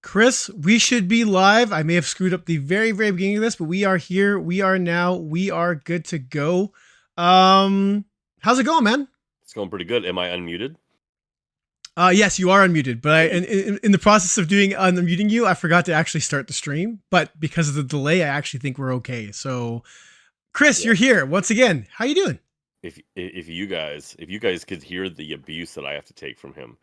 Chris, we should be live. I may have screwed up the very, very beginning of this, but we are here. We are now. We are good to go. How's it going, man? It's going pretty good. Am I unmuted? Yes, you are unmuted, but in the process of doing unmuting you, I forgot to actually start the stream. But because of the delay, I actually think we're okay. So, Chris, you're here once again. How you doing? If you guys could hear the abuse that I have to take from him,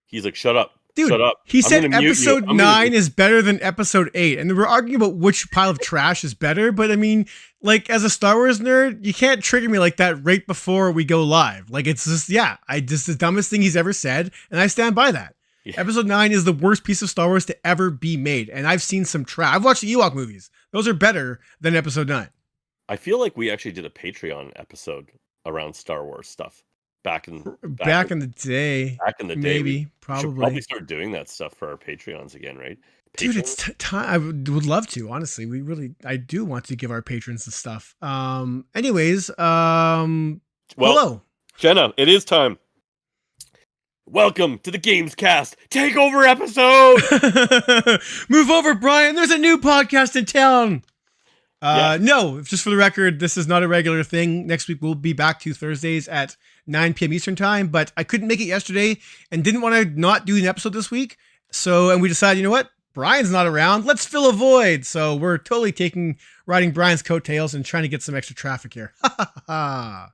he's like, "Shut up, Dude, shut up." he I'm said gonna mute you. episode 9 is better than episode 8. And we're arguing about which pile of trash is better. But I mean, like, as a Star Wars nerd, you can't trigger me like that right before we go live. Like, it's just, the dumbest thing he's ever said. And I stand by that. Yeah. Episode 9 is the worst piece of Star Wars to ever be made. And I've seen some trash. I've watched the Ewok movies. Those are better than episode 9. I feel like we actually did a Patreon episode around Star Wars stuff back in the day. Back in the day, maybe, probably. We should probably start doing that stuff for our Patreons again, right? Dude, it's time. I would love to. Honestly, I do want to give our patrons the stuff. Anyways, hello, Jenna. It is time. Welcome to the Games Cast Takeover episode. Move over, Brian. There's a new podcast in town. No, just for the record, this is not a regular thing. Next week we'll be back to Thursdays at 9 p.m. Eastern time, but I couldn't make it yesterday and didn't want to not do an episode this week. And we decided, you know what? Brian's not around. Let's fill a void. So we're totally riding Brian's coattails and trying to get some extra traffic here. Talk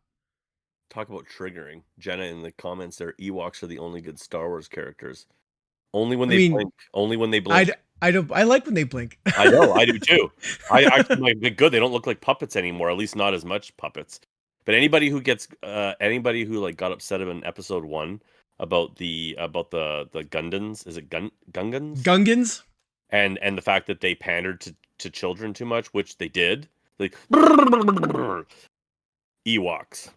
about triggering. Jenna in the comments there, Ewoks are the only good Star Wars characters. Only when they blink. Only when they blink. I like when they blink. I know, I do too. I actually like good. They don't look like puppets anymore, at least not as much puppets. But anybody who like got upset in episode 1 about the Gungans, is it Gungans? Gungans? And the fact that they pandered to children too much, which they did. Like Ewoks.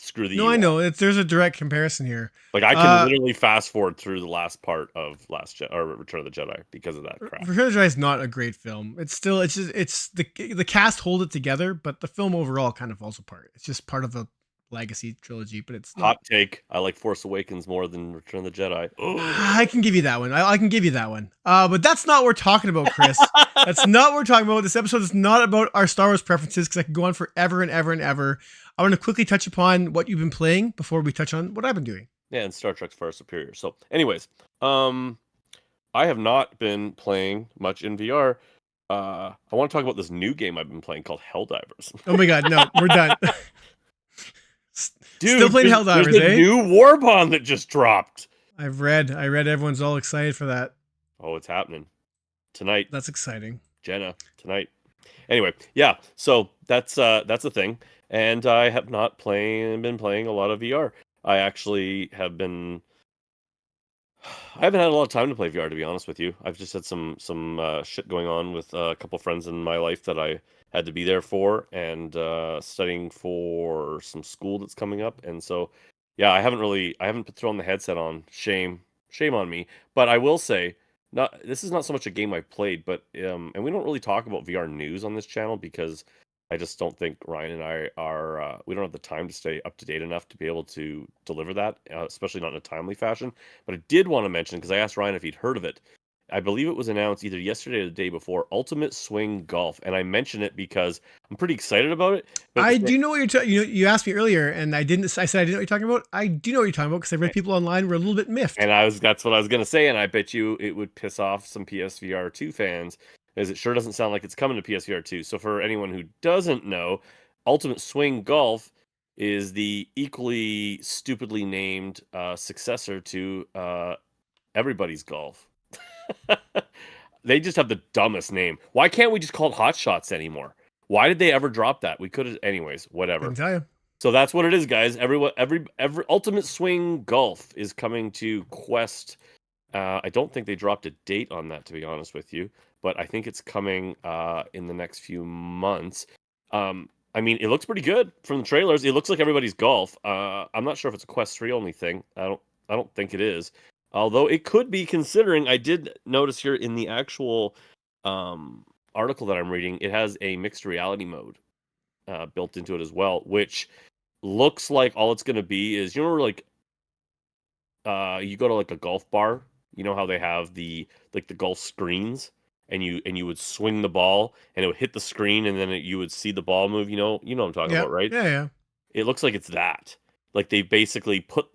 Screw the Ewoks. I know. There's a direct comparison here. Like, I can literally fast forward through the last part of Return of the Jedi because of that crap. Return of the Jedi is not a great film. It's the cast hold it together, but the film overall kind of falls apart. It's just part of a legacy trilogy, but it's not. Hot take. I like Force Awakens more than Return of the Jedi. I can give you that one. I can give you that one. But that's not what we're talking about, Chris. That's not what we're talking about. This episode is not about our Star Wars preferences because I could go on forever and ever and ever. I want to quickly touch upon what you've been playing before we touch on what I've been doing. Yeah, and Star Trek's far superior. So, anyways, I have not been playing much in VR. I want to talk about this new game I've been playing called Helldivers. Oh my god, no, we're done. Dude, still playing Helldivers, there's a new Warbond that just dropped. I read everyone's all excited for that. Oh, it's happening tonight. That's exciting. Jenna, tonight. Anyway, yeah, so that's a thing. And I have not been playing a lot of VR. I actually I haven't had a lot of time to play VR, to be honest with you. I've just had some shit going on with a couple friends in my life that I had to be there for, and studying for some school that's coming up. And so, yeah, I haven't thrown the headset on. Shame on me. But I will say, this is not so much a game I've played, but and we don't really talk about VR news on this channel because I just don't think Ryan and I are, we don't have the time to stay up to date enough to be able to deliver that, especially not in a timely fashion. But I did want to mention, because I asked Ryan if he'd heard of it. I believe it was announced either yesterday or the day before, Ultimate Swing Golf. And I mention it because I'm pretty excited about it. I do know what you're talking about. You asked me earlier, and I said I didn't know what you're talking about. I do know what you're talking about because I read people online were a little bit miffed. And that's what I was going to say, and I bet you it would piss off some PSVR 2 fans, as it sure doesn't sound like it's coming to PSVR 2. So for anyone who doesn't know, Ultimate Swing Golf is the equally stupidly named successor to Everybody's Golf. They just have the dumbest name. Why can't we just call it Hot Shots anymore? Why did they ever drop that? We could have, anyways, whatever. I can tell you. So that's what it is, guys. Every Ultimate Swing Golf is coming to Quest. I don't think they dropped a date on that, to be honest with you, but I think it's coming in the next few months. I mean, it looks pretty good from the trailers. It looks like Everybody's Golf. I'm not sure if it's a Quest 3 only thing. I don't think it is. Although it could be, considering I did notice here in the actual article that I'm reading, it has a mixed reality mode built into it as well, which looks like all it's going to be is, like, you go to like a golf bar You know how they have the golf screens, and you would swing the ball and it would hit the screen, and then you would see the ball move. You know what I'm talking Yeah. about, right? Yeah. Yeah. It looks like it's that. Like they basically put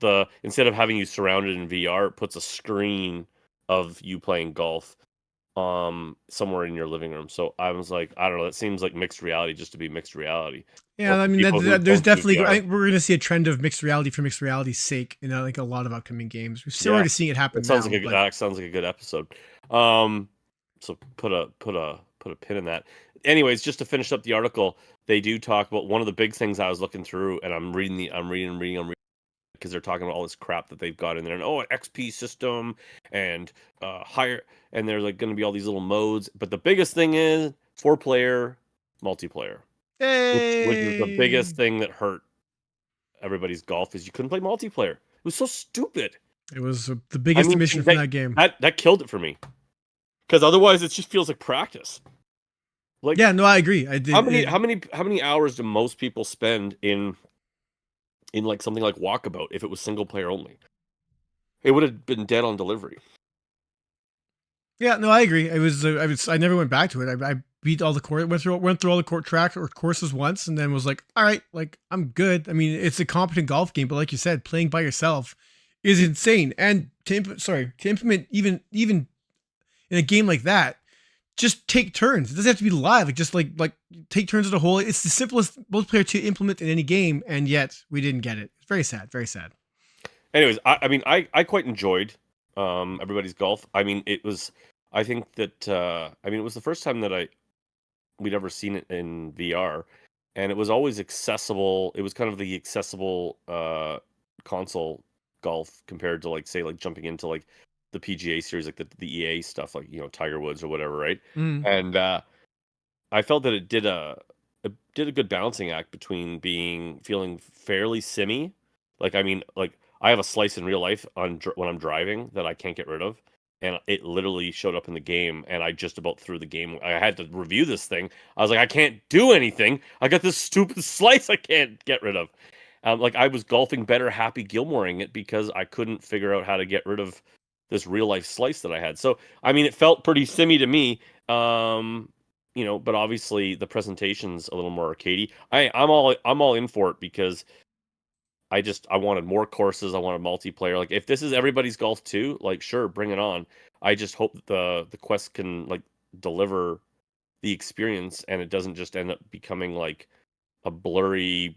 instead of having you surrounded in VR, it puts a screen of you playing golf somewhere in your living room. So I was like, I don't know, that seems like mixed reality just to be mixed reality. Yeah, Or I for mean, people who there's don't do definitely. I VR. think we're going to see a trend of mixed reality for mixed reality's sake in like a lot of upcoming games. We're still Yeah. already seeing it happen now. But That sounds like a good episode. So put a pin in that. Anyways, just to finish up the article, they do talk about one of the big things I was looking through, and I'm reading because they're talking about all this crap that they've got in there, and an XP system and higher, and there's like going to be all these little modes. But the biggest thing is 4-player multiplayer, which is the biggest hey, thing that hurt everybody's golf is you couldn't play multiplayer. It was so stupid. it was the I biggest mean, omission from that game. that killed it for me because otherwise it just feels like practice. Like, Yeah, no, I agree. I did. how many hours do most people spend in like something like Walkabout if it was single player only? It would have been dead on delivery. Yeah, no, I agree. I never went back to it. I beat all the court, went through all the court tracks or courses once, and then was like, all right, like I'm good. I mean, it's a competent golf game, but like you said, playing by yourself is insane. And to implement even in a game like that, just take turns. It doesn't have to be live. Like just like take turns at a hole. It's the simplest multiplayer to implement in any game, and yet we didn't get it. It's very sad. Very sad. Anyways, I mean, I quite enjoyed everybody's golf. I mean, I think that I mean, it was the first time that we'd ever seen it in VR, and it was always accessible. It was kind of the accessible console golf compared to like say like jumping into like the PGA series, like the EA stuff, like Tiger Woods or whatever, right? Mm. And I felt that it did a good balancing act between feeling fairly simmy. Like I mean, like I have a slice in real life when I'm driving that I can't get rid of, and it literally showed up in the game, and I just about threw the game. I had to review this thing. I was like, I can't do anything. I got this stupid slice I can't get rid of. Like I was golfing better, Happy Gilmoreing it because I couldn't figure out how to get rid of this real life slice that I had. So I mean, it felt pretty simmy to me. But obviously the presentation's a little more arcadey. I'm all in for it because I wanted more courses. I wanted multiplayer. Like if this is everybody's golf too, like sure, bring it on. I just hope that the Quest can like deliver the experience and it doesn't just end up becoming like a blurry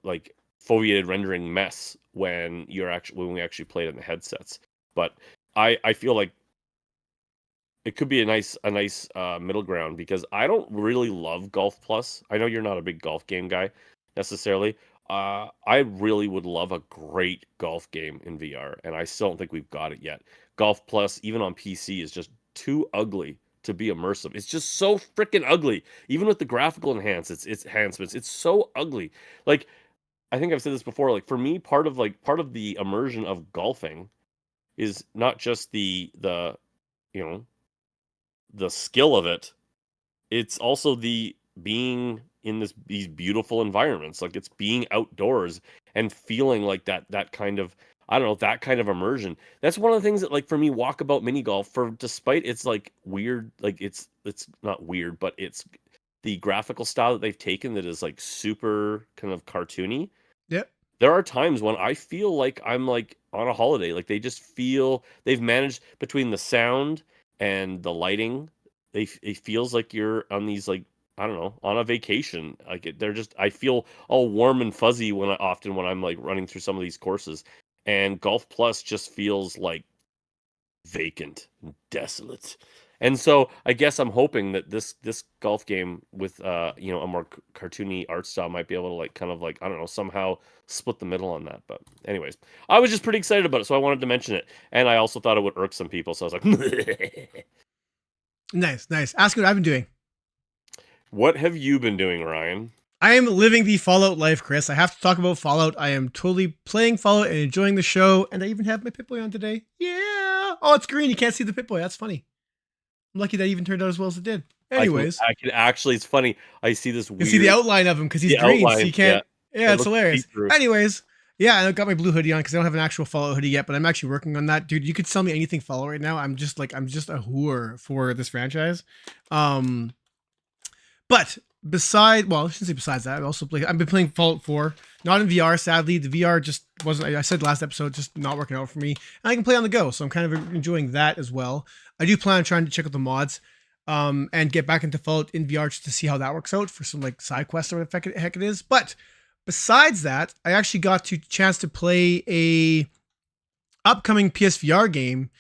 like foveated rendering mess when we actually play it in the headsets. But I feel like it could be a nice middle ground because I don't really love Golf Plus. I know you're not a big golf game guy necessarily. I really would love a great golf game in VR, and I still don't think we've got it yet. Golf Plus, even on PC, is just too ugly to be immersive. It's just so freaking ugly. Even with the graphical enhancements, it's so ugly. Like I think I've said this before. Like for me, part of the immersion of golfing is not just the you know the skill of it, it's also the being in these beautiful environments. Like it's being outdoors and feeling like that kind of, I don't know, that kind of immersion. That's one of the things that like for me Walkabout mini golf, for despite it's like weird, like it's not weird, but it's the graphical style that they've taken that is like super kind of cartoony. Yep. There are times when I feel like I'm like on a holiday. Like they've managed between the sound and the lighting. It feels like you're on these like, I don't know, on a vacation. Like they're just, I feel all warm and fuzzy when I'm like running through some of these courses. And Golf Plus just feels like vacant and desolate. And so I guess I'm hoping that this golf game with a more cartoony art style might be able to like kind of like, I don't know, somehow split the middle on that. But anyways, I was just pretty excited about it, so I wanted to mention it. And I also thought it would irk some people, so I was like Nice. Ask me what I've been doing. What have you been doing, Ryan? I am living the Fallout life, Chris. I have to talk about Fallout. I am totally playing Fallout and enjoying the show, and I even have my Pip-Boy on today. Yeah. Oh, it's green. You can't see the Pip-Boy. That's funny. I'm lucky that even turned out as well as it did. Anyways, I can actually. It's funny. I see this weird. You can see the outline of him because he's green. So you can't. Yeah, it's hilarious. See-through. Anyways, Yeah, and I got my blue hoodie on because I don't have an actual Fallout hoodie yet, but I'm actually working on that. Dude, you could sell me anything Fallout right now. I'm just a whore for this franchise. Um, but I shouldn't say besides that, I've been playing Fallout 4, not in VR, sadly. The VR just wasn't, I said last episode, just not working out for me. And I can play on the go, so I'm kind of enjoying that as well. I do plan on trying to check out the mods and get back into Fallout in VR just to see how that works out for some like side quests or whatever the heck it is. But besides that, I actually got to chance to play a upcoming PSVR game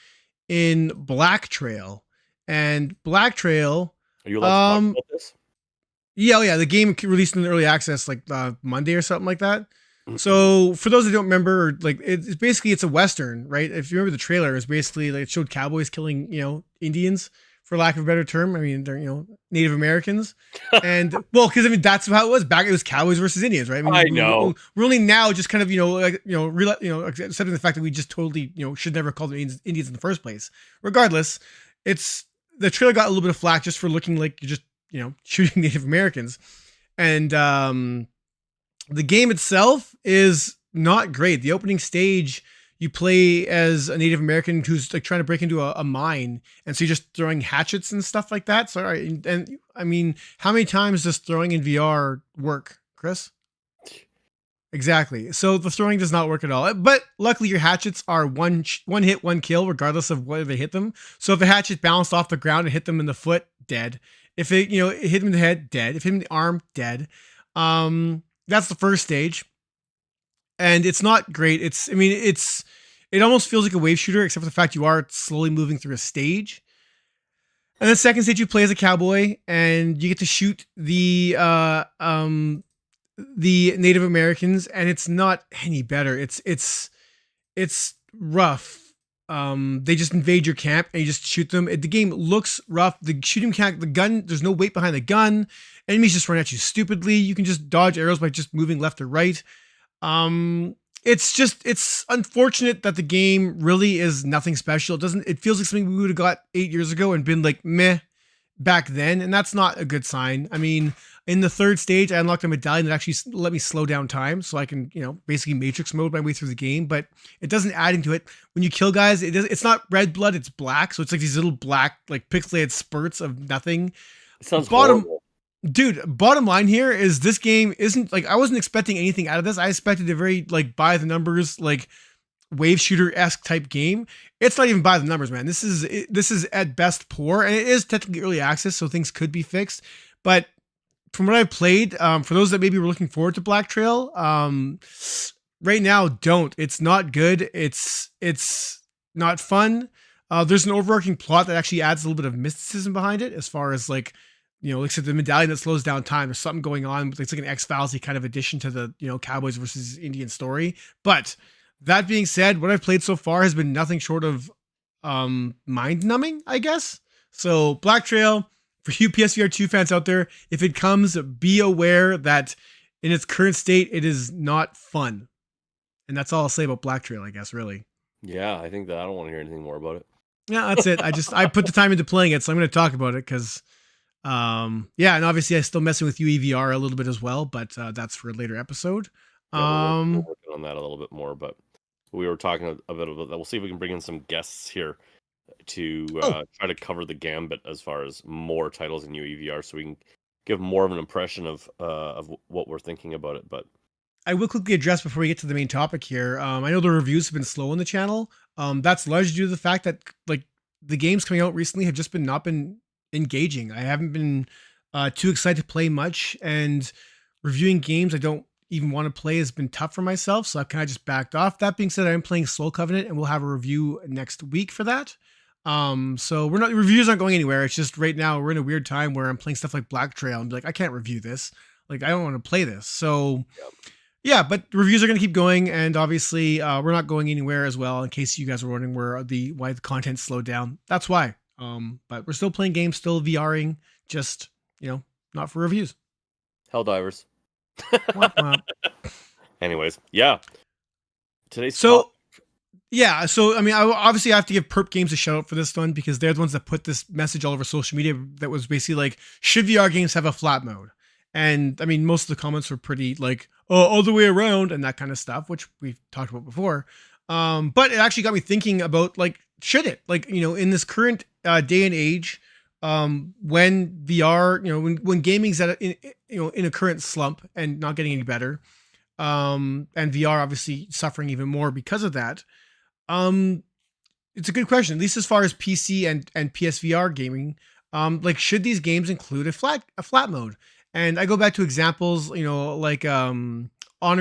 in Black Trail. And Black Trail, Are you allowed to talk about this? yeah, the game released in early access like Monday or something like that. So for those that don't remember, like it's basically it's a Western, right? If you remember the trailer, it's basically like it showed cowboys killing, Indians, for lack of a better term. I mean, they're, Native Americans. And well, because I mean that's how it was back. It was cowboys versus Indians, right? I know. We're only now just kind of, accepting the fact that we just totally, should never call them Indians in the first place. Regardless, the trailer got a little bit of flack just for looking like you're just, shooting Native Americans. And the game itself is not great. The opening stage, you play as a Native American who's like trying to break into a mine, and so you're just throwing hatchets and stuff like that. So, and I mean, how many times does throwing in VR work, Chris? Exactly. So the throwing does not work at all. But luckily, your hatchets are one hit, one kill, regardless of whether they hit them. So if the hatchet bounced off the ground and hit them in the foot, dead. If it it hit them in the head, dead. If it hit them in the arm, dead. That's the first stage. And it's not great. It almost feels like a wave shooter, except for the fact you are slowly moving through a stage. And the second stage, you play as a cowboy, and you get to shoot the Native Americans, and it's not any better. It's rough. They just invade your camp, and you just shoot them. The game looks rough. The shooting can't. The gun. There's no weight behind the gun. Enemies just run at you stupidly. You can just dodge arrows by just moving left or right. It's unfortunate that the game really is nothing special. It feels like something we would have got 8 years ago and been like meh back then, and that's not a good sign. I mean, in the third stage, I unlocked a medallion that actually let me slow down time, so I can, basically Matrix mode my way through the game. But it doesn't add into it. When you kill guys, it's not red blood, it's black. So it's like these little black, like pixelated spurts of nothing. It sounds horrible. Dude, bottom line here is this game isn't like, I wasn't expecting anything out of this. I expected a very like by the numbers, like wave shooter-esque type game. It's not even by the numbers, man. This is at best poor, and it is technically early access, so things could be fixed. But from what I've played, for those that maybe were looking forward to Black Trail, right now don't. It's not good. It's not fun. There's an overarching plot that actually adds a little bit of mysticism behind it, as far as like, except the medallion that slows down time. There's something going on. It's like an X-Files-y kind of addition to the Cowboys versus Indian story. But that being said, what I've played so far has been nothing short of mind-numbing, I guess. So Black Trail, for you PSVR 2 fans out there, if it comes, be aware that in its current state, it is not fun. And that's all I'll say about Black Trail, I guess, really. Yeah, I think that I don't want to hear anything more about it. Yeah, that's it. I put the time into playing it, so I'm going to talk about it because, and obviously I'm still messing with UEVR a little bit as well, but that's for a later episode. Yeah, we're working on that a little bit more, but we were talking a bit about that. We'll see if we can bring in some guests here to try to cover the gambit as far as more titles in UEVR, so we can give more of an impression of what we're thinking about it. But I will quickly address before we get to the main topic here. I know the reviews have been slow on the channel. That's largely due to the fact that like the games coming out recently have just not been engaging. I haven't been too excited to play much, and reviewing games I don't even want to play has been tough for myself, so I've kind of just backed off. That being said, I'm playing Soul Covenant, and we'll have a review next week for that. So reviews aren't going anywhere. It's just right now we're in a weird time where I'm playing stuff like Black Trail and be like, I can't review this. Like, I don't want to play this. So yeah, but reviews are going to keep going, and obviously we're not going anywhere as well. In case you guys are wondering why the content slowed down, that's why. But we're still playing games, still VRing, just not for reviews. Helldivers. Womp womp. Anyways, yeah. Yeah, so I mean, I have to give Perp Games a shout out for this one, because they're the ones that put this message all over social media that was basically like, should VR games have a flat mode? And I mean, most of the comments were pretty like, oh, all the way around and that kind of stuff, which we've talked about before. But it actually got me thinking about like, should it, like, in this current day and age, when VR, when gaming's in a current slump and not getting any better, and VR obviously suffering even more because of that. Um, it's a good question, at least as far as PC and PSVR gaming. Like, should these games include a flat mode? And I go back to examples, like Honor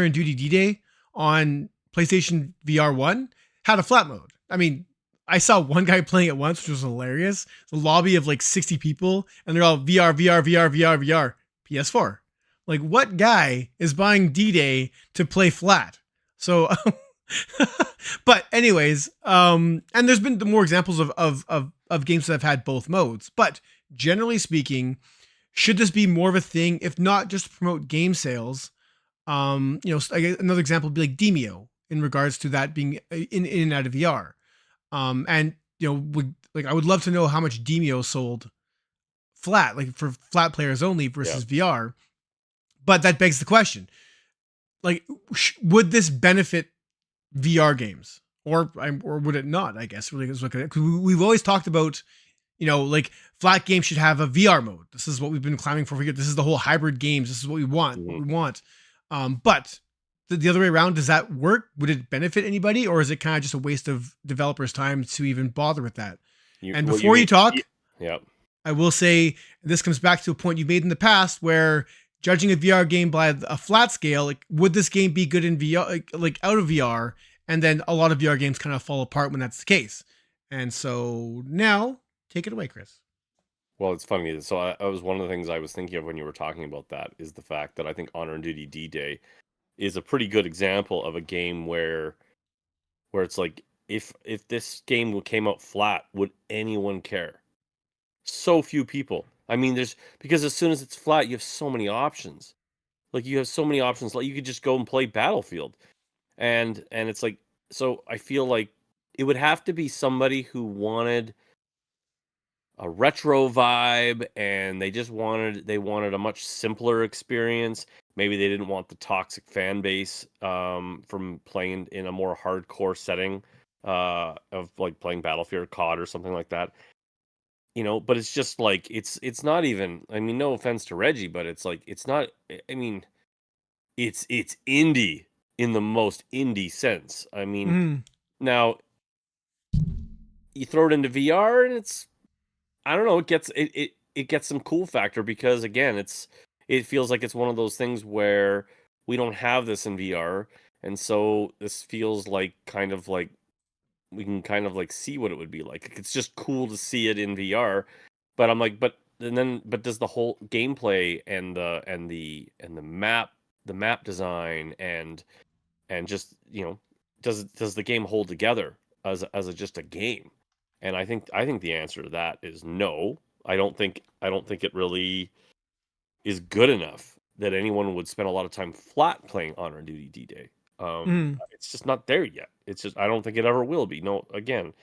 and Duty D-Day on PlayStation VR 1 had a flat mode. I mean, I saw one guy playing it once, which was hilarious. It's a lobby of like 60 people, and they're all VR, VR, VR, VR, VR, PS4. Like, what guy is buying D-Day to play flat? So but anyways, and there's been more examples of games that have had both modes. But generally speaking, should this be more of a thing, if not just to promote game sales? I guess another example would be like Demio in regards to that being in and out of VR. And I would love to know how much Demio sold flat, like for flat players only versus VR. But that begs the question: like, would this benefit VR games, or would it not? I guess really is looking at, because we've always talked about, like, flat games should have a VR mode. This is what we've been climbing for years. This is the whole hybrid games. This is what we want. What we want. But the other way around, does that work? Would it benefit anybody, or is it kind of just a waste of developers' time to even bother with that? And before you talk, yeah, I will say this comes back to a point you made in the past where judging a VR game by a flat scale, like, would this game be good in VR, like out of VR? And then a lot of VR games kind of fall apart when that's the case. And so now, take it away, Chris. Well, it's funny. So I was one of the things I was thinking of when you were talking about that is the fact that I think Honor and Duty D-Day is a pretty good example of a game where it's like, if this game came out flat, would anyone care? So few people. I mean, because as soon as it's flat, you have so many options. Like, you have so many options. Like, you could just go and play Battlefield, and it's like, so I feel like it would have to be somebody who wanted a retro vibe, and they wanted a much simpler experience. Maybe they didn't want the toxic fan base from playing in a more hardcore setting of like playing Battlefield or COD or something like that. But it's just like, it's not even, I mean, no offense to Reggie, but it's like, it's not, I mean, it's indie in the most indie sense. I mean, now you throw it into VR and it's, I don't know, it gets some cool factor, because again, it feels like it's one of those things where we don't have this in VR, and so this feels like kind of like we can kind of like see what it would be like. It's just cool to see it in VR, but I'm like, but does the whole gameplay and the map design and just, does the game hold together as just a game? And I think the answer to that is no. I don't think it really is good enough that anyone would spend a lot of time flat playing Honor and Duty D-Day. It's just not there yet. It's just, I don't think it ever will be. No, again,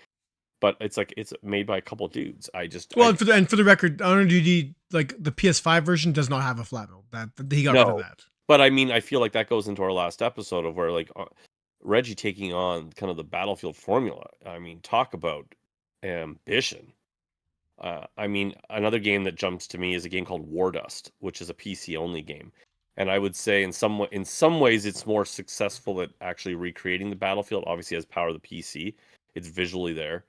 but it's like, it's made by a couple dudes. Well, and for the record, Honor Duty, like the PS5 version, does not have a flat mode. That he got rid of that. But I mean, I feel like that goes into our last episode of where, like, Reggie taking on kind of the Battlefield formula. I mean, talk about ambition. I mean, another game that jumps to me is a game called War Dust, which is a PC only game. And I would say in some ways it's more successful at actually recreating the Battlefield. Obviously, as power of the PC, it's visually there.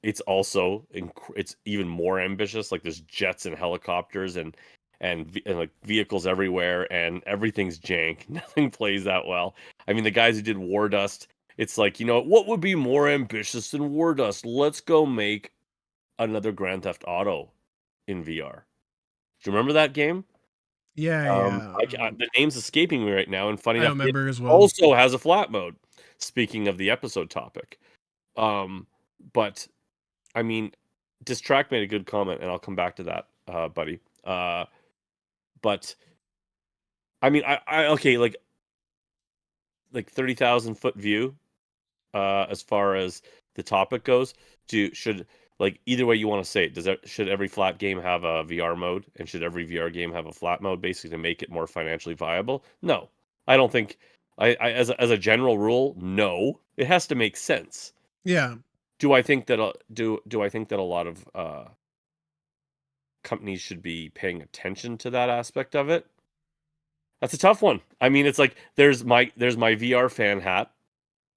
It's also it's even more ambitious. Like, there's jets and helicopters and like vehicles everywhere, and everything's jank. Nothing plays that well. I mean, the guys who did War Dust, it's like, what would be more ambitious than War Dust? Let's go make another Grand Theft Auto in VR. Do you remember that game? Yeah. The name's escaping me right now, and funny I don't enough, it remember as well. also has a flat mode. Speaking of the episode topic, but I mean, Distract made a good comment, and I'll come back to that, buddy. But I mean, I okay, like 30,000 foot view, as far as the topic goes, should like either way you want to say it, should every flat game have a VR mode, and should every VR game have a flat mode, basically to make it more financially viable? No, I don't think. As a general rule, no. It has to make sense. Yeah. Do I think that do I think that a lot of companies should be paying attention to that aspect of it? That's a tough one. I mean, it's like there's my VR fan hat,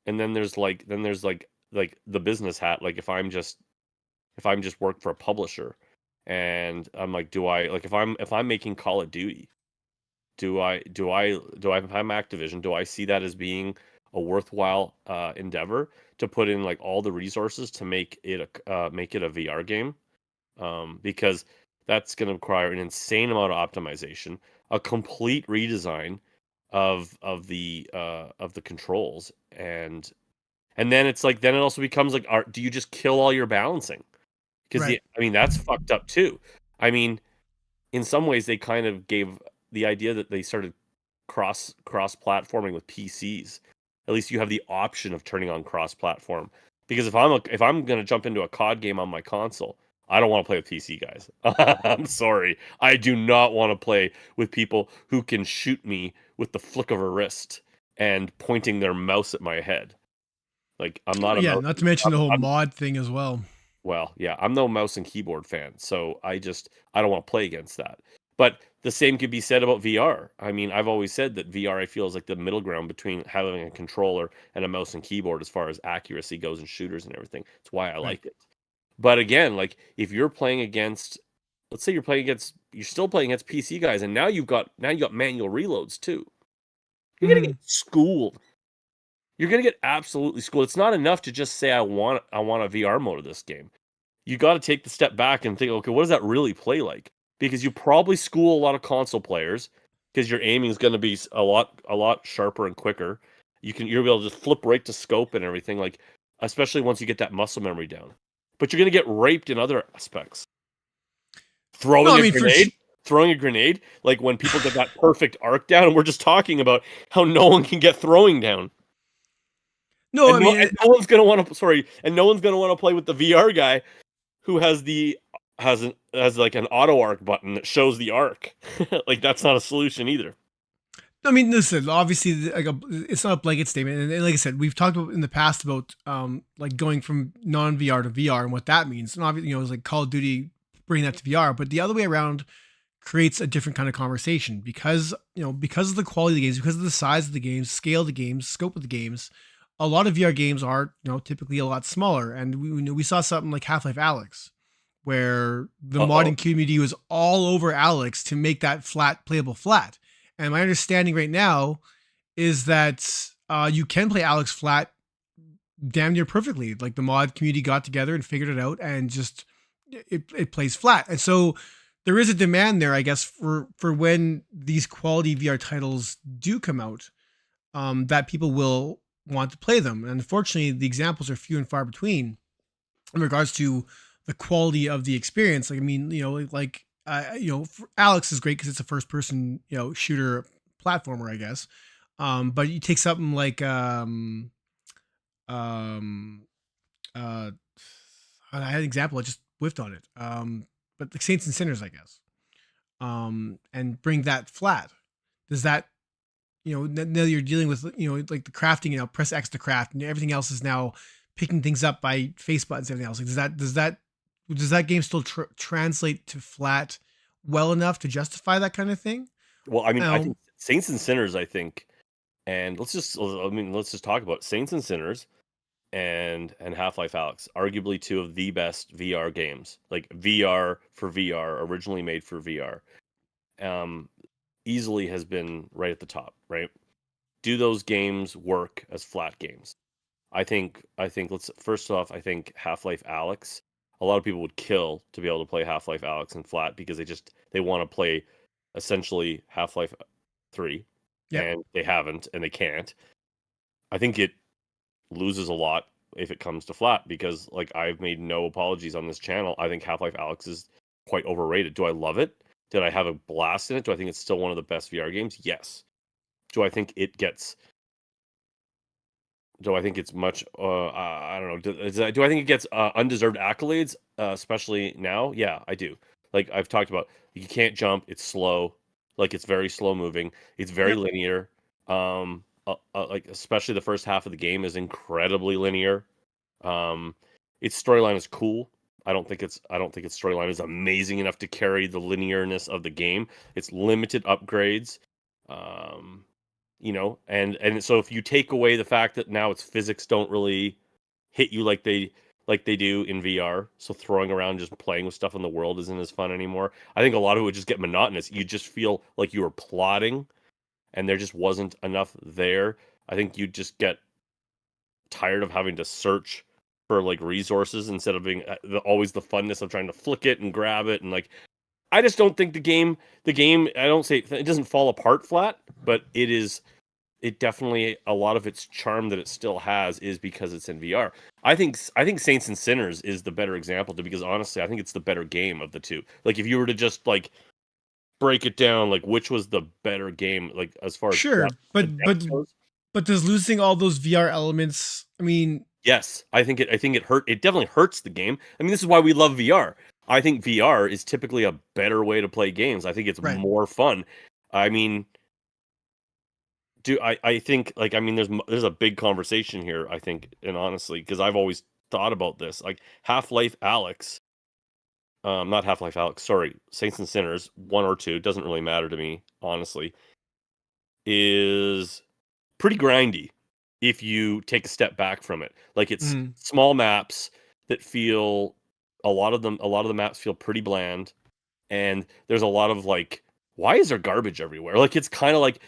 and then there's like the business hat. Like if I'm just work for a publisher, and I'm like, do I like if I'm making Call of Duty, do I if I'm Activision, do I see that as being a worthwhile endeavor to put in like all the resources to make it a VR game? Because that's going to require an insane amount of optimization, a complete redesign of the controls, and then it's like then it also becomes like, do you just kill all your balancing? Because Right. I mean that's fucked up too. I mean, in some ways they kind of gave the idea that they started cross platforming with PCs. At least you have the option of turning on cross platform. Because if I'm gonna jump into a COD game on my console, I don't want to play with PC guys. I'm sorry, I do not want to play with people who can shoot me with the flick of a wrist and pointing their mouse at my head. Like I'm not a Yeah. mouse. Not to mention the whole I'm mod thing as well. Well, yeah, I'm no mouse and keyboard fan, so I don't want to play against that. But the same could be said about VR. I mean, I've always said that VR I feel is like the middle ground between having a controller and a mouse and keyboard as far as accuracy goes and shooters and everything. It's why I Right. like it. But again, like if you're playing against, let's say you're still playing against PC guys, and now you got manual reloads too. You're gonna get Mhm. schooled. You're gonna get absolutely schooled. It's not enough to just say I want a VR mode of this game. You got to take the step back and think, okay, what does that really play like? Because you probably school a lot of console players because your aiming is going to be a lot sharper and quicker. You'll be able to just flip right to scope and everything, like especially once you get that muscle memory down. But you're going to get raped in other aspects. No, Throwing I a mean grenade, throwing a grenade, like when people get that perfect arc down, and we're just talking about how no one can get throwing down. no, I mean, And no one's gonna want to sorry, and no one's gonna want to play with the VR guy who has like an auto arc button that shows the arc. Like that's not a solution either. listen. Obviously, it's not a blanket statement, and like I said, we've talked about in the past about like going from non VR to VR and what that means. And obviously, it's like Call of Duty bringing that to VR, but the other way around creates a different kind of conversation because because of the quality of the games, because of the size of the games, scale of the games, scope of the games. A lot of VR games are typically a lot smaller, and we saw something like Half-Life Alex, where the Uh-oh. modding community was all over Alex to make that flat playable flat. And my understanding right now is that you can play Alex flat damn near perfectly. Like the mod community got together and figured it out, and just it plays flat. And so there is a demand there, I guess, for when these quality VR titles do come out, that people will want to play them. And unfortunately, the examples are few and far between in regards to the quality of the experience. Like, I mean, Alex is great because it's a first person, shooter platformer, I guess. But you take something like um, uh, I had an example. I just whiffed on it. But like Saints and Sinners, I guess. And bring that flat. Does that now you're dealing with like the crafting, press X to craft, and everything else is now picking things up by face buttons and everything else. Like does that game still translate to flat well enough to justify that kind of thing? Well, I mean, I Um, think Saints and Sinners, and let's just talk about Saints and Sinners and Half-Life Alyx, arguably two of the best VR games, like VR for VR, originally made for VR. Um, Easily has been right at the top, right? Do those games work as flat games? I think let's first off, I think Half-Life Alyx, a lot of people would kill to be able to play Half-Life Alyx in flat because they want to play essentially Half-Life 3, yep. and they haven't and they can't. I think it loses a lot if it comes to flat because like I've made no apologies on this channel. I think Half-Life Alyx is quite overrated. Do I love it? Did I have a blast in it? Do I think it's still one of the best VR games? Yes. Do I think it gets Do I think it's much? I don't know. Do I think it gets undeserved accolades, especially now? Yeah, I do. Like I've talked about, you can't jump. It's slow. Like it's very slow moving. It's very Yep. linear. Like especially the first half of the game is incredibly linear. Um, its storyline is cool. I don't think its storyline is amazing enough to carry the linearness of the game. It's limited upgrades. Um, and so if you take away the fact that now its physics don't really hit you like they do in VR, so throwing around just playing with stuff in the world isn't as fun anymore. I think a lot of it would just get monotonous. You just feel like you were plotting and there just wasn't enough there. I think you just get tired of having to search for like resources instead of being always the funness of trying to flick it and grab it. And like I just don't think the game I don't say it doesn't fall apart flat, but it definitely, a lot of its charm that it still has is because it's in VR. I think Saints and Sinners is the better example, because honestly I think it's the better game of the two. Like if you were to just like break it down, like which was the better game, like as far as Sure, the depth goes. but does losing all those VR elements? I mean, Yes, I think it hurt. It definitely hurts the game. I mean, this is why we love VR. I think VR is typically a better way to play games. I think it's right. more fun. I mean, I think like I mean there's a big conversation here, I think, and honestly, because I've always thought about this. Like Half-Life Alex, not Half-Life Alex, sorry, Saints and Sinners, 1 or 2, doesn't really matter to me, honestly, is pretty grindy if you take a step back from it. Like it's Mhm. small maps that feel a lot of the maps feel pretty bland, and there's a lot of like, why is there garbage everywhere? Like it's kind of like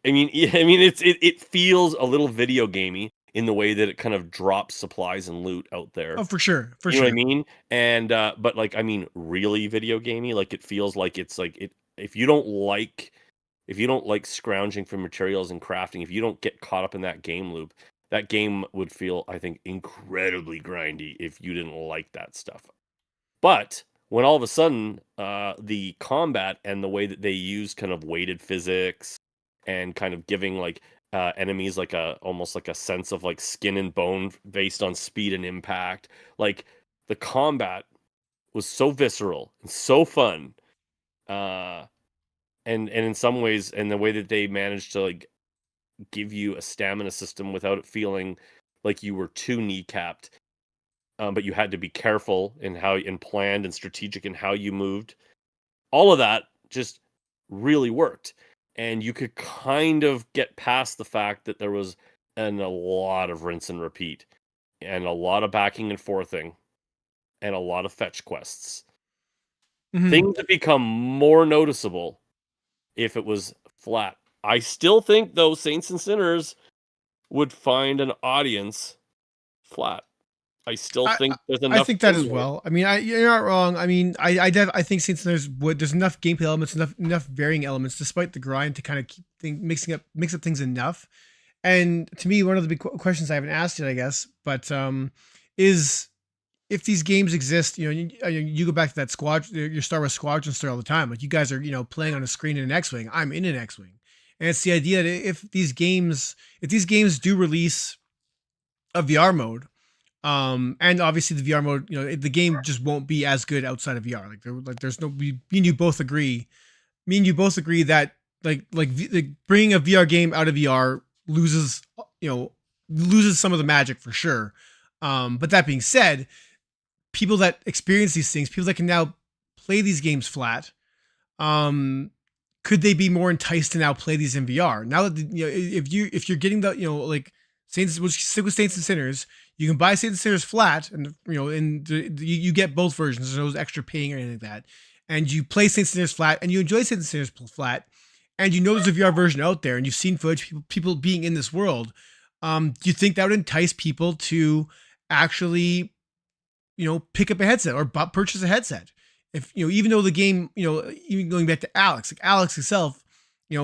I mean I mean it feels a little video gamey in the way that it kind of drops supplies and loot out there. Oh, for sure, for You know what I sure. mean? And but like I mean really video gamey, like it feels like it's like it if you don't like scrounging for materials and crafting, if you don't get caught up in that game loop, that game would feel, I think, incredibly grindy if you didn't like that stuff. But when all of a sudden, the combat and the way that they use kind of weighted physics and kind of giving like enemies like a almost like a sense of like skin and bone based on speed and impact, like the combat was so visceral and so fun. Uh, and in some ways, and the way that they managed to like give you a stamina system without it feeling like you were too kneecapped, but you had to be careful in how and planned and strategic in how you moved. All of that just really worked, and you could kind of get past the fact that there was a lot of rinse and repeat, and a lot of backing and forthing, and a lot of fetch quests. Mhm. Things that become more noticeable if it was flat. I still think though Saints and Sinners would find an audience flat. I still I think there's I enough think that in as there. well. I mean, you're not wrong. I mean, I think since there's enough gameplay elements, enough varying elements, despite the grind, to kind of keep mix up things enough. And to me, one of the big questions I haven't asked yet, I guess, but is if these games exist, you go back to that your Star Wars Squadron story all the time. Like you guys are, playing on a screen in an X-wing. I'm in an X-wing, and it's the idea that if these games do release a VR mode, and obviously the VR mode, the game just won't be as good outside of VR. There's no, me and you both agree. Me and you both agree that bringing a VR game out of VR you know, loses some of the magic for sure. But that being said, people that experience these things, people that can now play these games flat, um, could they be more enticed to now play these in VR? Now that if you're getting the like Saints, we'll stick with Saints and Sinners. You can buy Saints and Sinners flat, and you get both versions. There's no extra paying or anything like that. And you play Saints and Sinners flat, and you enjoy Saints and Sinners flat, and you know there's a VR version out there, and you've seen footage, people being in this world. Do you think that would entice people to actually pick up a headset or purchase a headset? If even though the game, even going back to Alex, like Alex itself,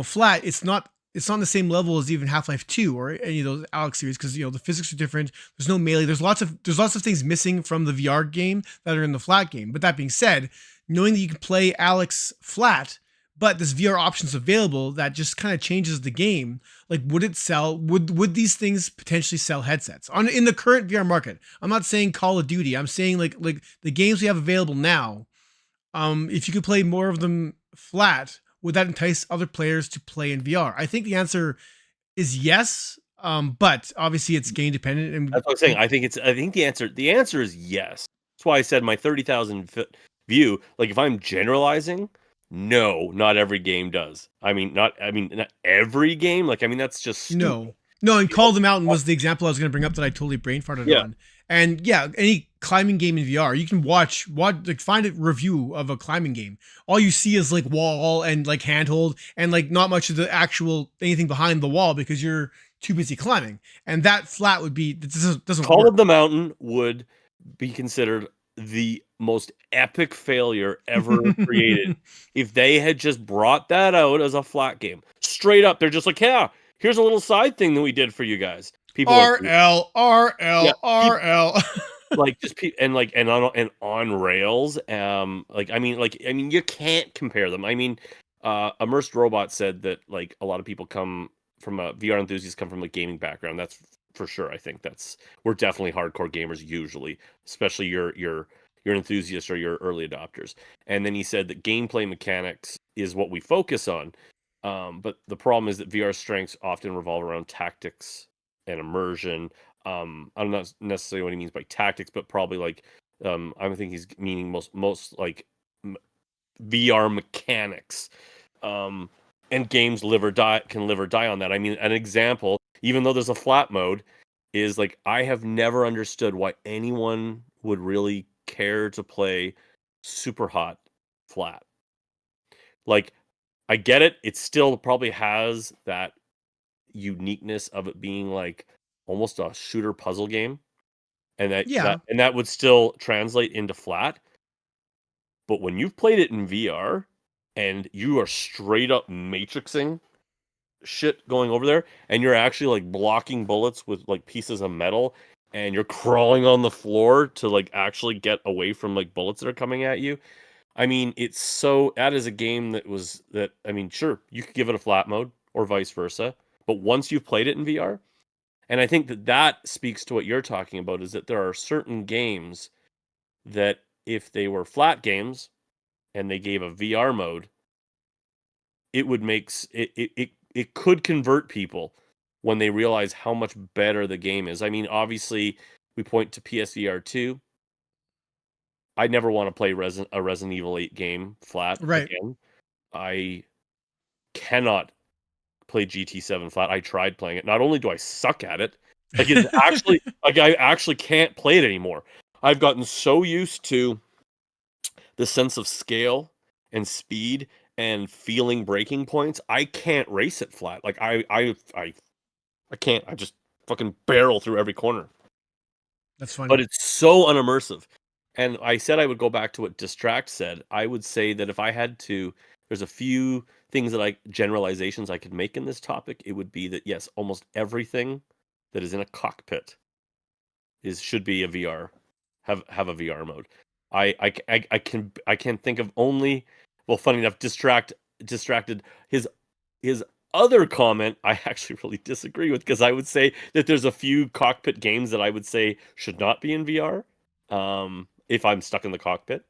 flat, it's not on the same level as even Half-Life 2 or any of those Alex series, because the physics are different. There's no melee. There's lots of things missing from the VR game that are in the flat game. But that being said, knowing that you can play Alex flat, but this VR options available that just kind of changes the game. Like, would it sell? Would these things potentially sell headsets on in the current VR market? I'm not saying Call of Duty. I'm saying like the games we have available now. If you could play more of them flat, would that entice other players to play in VR? I think the answer is yes. But obviously it's game dependent. And That's what I'm saying. I think the answer is yes. That's why I said my 30,000 foot view. Like if I'm generalizing, no, not every game does. Not every game. Like that's just stupid. No, and Call of the Mountain was the example I was going to bring up that I totally brain farted on. And yeah, any climbing game in VR, you can watch like find a review of a climbing game. All you see is like wall and like handhold and like not much of the actual anything behind the wall because you're too busy climbing. And that flat would be doesn't Call work. of the Mountain would be considered the most epic failure ever created if they had just brought that out as a flat game. Straight up, they're just like, yeah, here's a little side thing that we did for you guys. People RL. like just and on rails. You can't compare them. Immersed Robot said that like a lot of people come from VR enthusiasts come from a gaming background. That's for sure. I think we're definitely hardcore gamers usually, especially your enthusiasts or your early adopters. And then he said that gameplay mechanics is what we focus on. But the problem is that VR strengths often revolve around tactics and immersion. I don't know necessarily what he means by tactics, but probably like I think he's meaning most like VR mechanics. And games can live or die on that. I mean, an example, even though there's a flat mode, is like I have never understood why anyone would really care to play super hot flat. Like, I get it. It still probably has that uniqueness of it being like almost a shooter puzzle game, and that would still translate into flat. But when you've played it in VR and you are straight up matrixing shit going over there, and you're actually like blocking bullets with like pieces of metal, and you're crawling on the floor to like actually get away from like bullets that are coming at you. That is a game sure, you could give it a flat mode or vice versa, but once you've played it in VR, and I think that speaks to what you're talking about, is that there are certain games that if they were flat games and they gave a VR mode, it would it could convert people when they realize how much better the game is. Obviously, we point to PSVR 2. I never want to play a Resident Evil 8 game flat again. I cannot play GT7 flat. I tried playing it. Not only do I suck at it, like it's actually like I actually can't play it anymore. I've gotten so used to the sense of scale and speed and feeling breaking points. I can't race it flat. Like I can't. I just fucking barrel through every corner. That's funny. But it's so unimmersive. And I said I would go back to what Distract said. I would say that if I had to, there's a few things generalizations I could make in this topic. It would be that yes, almost everything that is in a cockpit should be a VR, have a VR mode. I can think of only, well, funny enough, distracted his other comment I actually really disagree with, because I would say that there's a few cockpit games that I would say should not be in VR. If I'm stuck in the cockpit.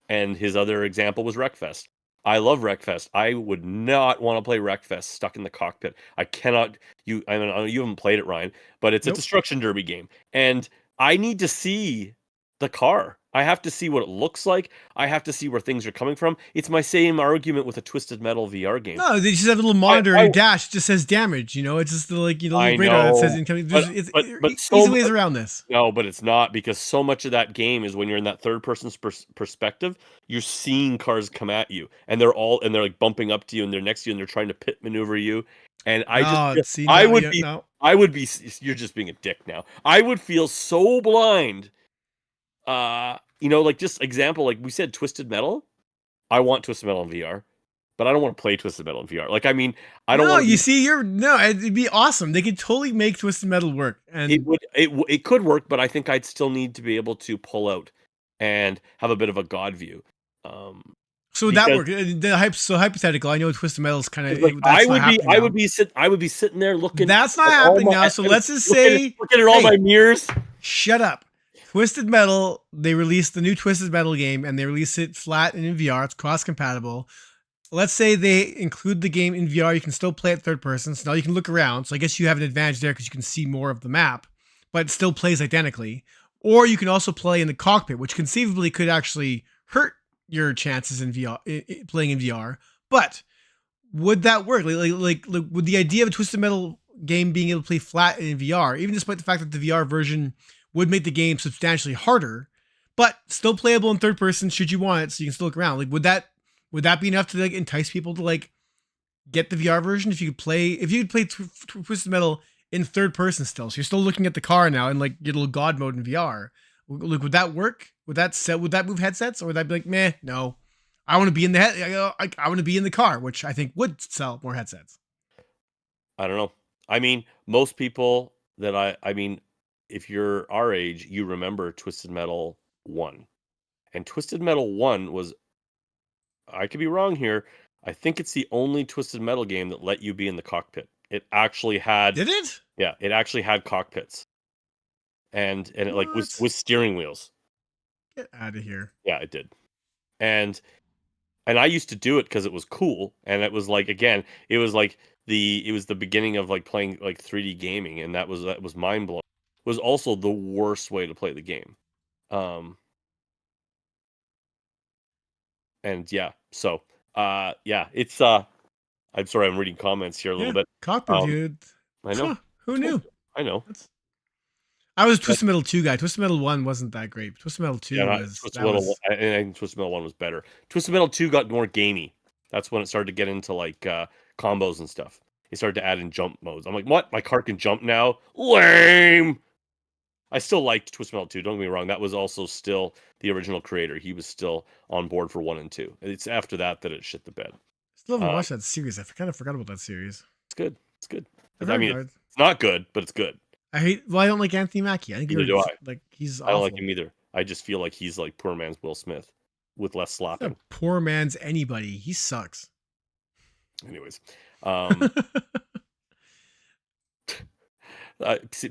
And his other example was Wreckfest. I love Wreckfest. I would not want to play Wreckfest stuck in the cockpit. I cannot. You haven't played it, Ryan, but it's a destruction derby game, and I need to see the car. I have to see what it looks like. I have to see where things are coming from. It's my same argument with a Twisted Metal VR game. No, they just have a little monitor in your dash. It just says damage. It's just the little radar that says incoming. There's easy ways around this. No, but it's not, because so much of that game is when you're in that third person's perspective, you're seeing cars come at you, and they're like bumping up to you, and they're next to you, and they're trying to pit maneuver you. And I would be. You're just being a dick now. I would feel so blind. Like just example, like we said, Twisted Metal. I want Twisted Metal in VR, but I don't want to play Twisted Metal in VR. Like, I don't want. It'd be awesome. They could totally make Twisted Metal work, and it could work, but I think I'd still need to be able to pull out and have a bit of a god view. So would that work? So hypothetical. I know Twisted Metal is kind like of that's not happening now. I would be sitting there looking. That's not happening now. So let's just say, looking at all my mirrors. Shut up. Twisted Metal. They released the new Twisted Metal game, and they released it flat and in VR. It's cross compatible. Let's say they include the game in VR. You can still play it third person. So now you can look around. So I guess you have an advantage there because you can see more of the map, but it still plays identically. Or you can also play in the cockpit, which conceivably could actually hurt your chances in VR, playing in VR. But would that work? Like, would the idea of a Twisted Metal game being able to play flat in VR, even despite the fact that the VR version would make the game substantially harder, but still playable in third person should you want it, so you can still look around? Like, would that be enough to like entice people to like get the VR version if you could play Twisted Metal in third person still? So you're still looking at the car now and like your little god mode in VR. Like, would that work? Would that move headsets, or would that be like, meh, no? I want to be in I want to be in the car, which I think would sell more headsets. I don't know. I mean, most people that I mean, if you're our age, you remember Twisted Metal 1. And Twisted Metal 1 was, I could be wrong here, I think it's the only Twisted Metal game that let you be in the cockpit. It actually had Did it? Yeah, it actually had cockpits. And it like with steering wheels. Get out of here. Yeah, it did. And I used to do it because it was cool, and it was like, again, it was like it was the beginning of like playing like 3D gaming, and that was mind blowing. It was also the worst way to play the game. And yeah, so yeah, it's I'm sorry, I'm reading comments here a little bit. Cockpit, dude. I know. Who knew? I know. I was a Twisted Metal 2 guy. Twisted Metal 1 wasn't that great. Twisted Metal 2 was... I think Twisted Metal 1 was better. Twisted Metal 2 got more gamey. That's when it started to get into like combos and stuff. They started to add in jump modes. I'm like, what? My car can jump now? Lame! I still liked Twisted Metal 2. Don't get me wrong. That was also still the original creator. He was still on board for 1 and 2. It's after that it shit the bed. Still haven't watched that series. I kind of forgot about that series. It's good. It's good. I mean, it's not good, but it's good. I don't like Anthony Mackie. Neither do I. Like, he's I don't like him either. I just feel like he's like poor man's Will Smith with less slapping. Poor man's anybody. He sucks. Anyways,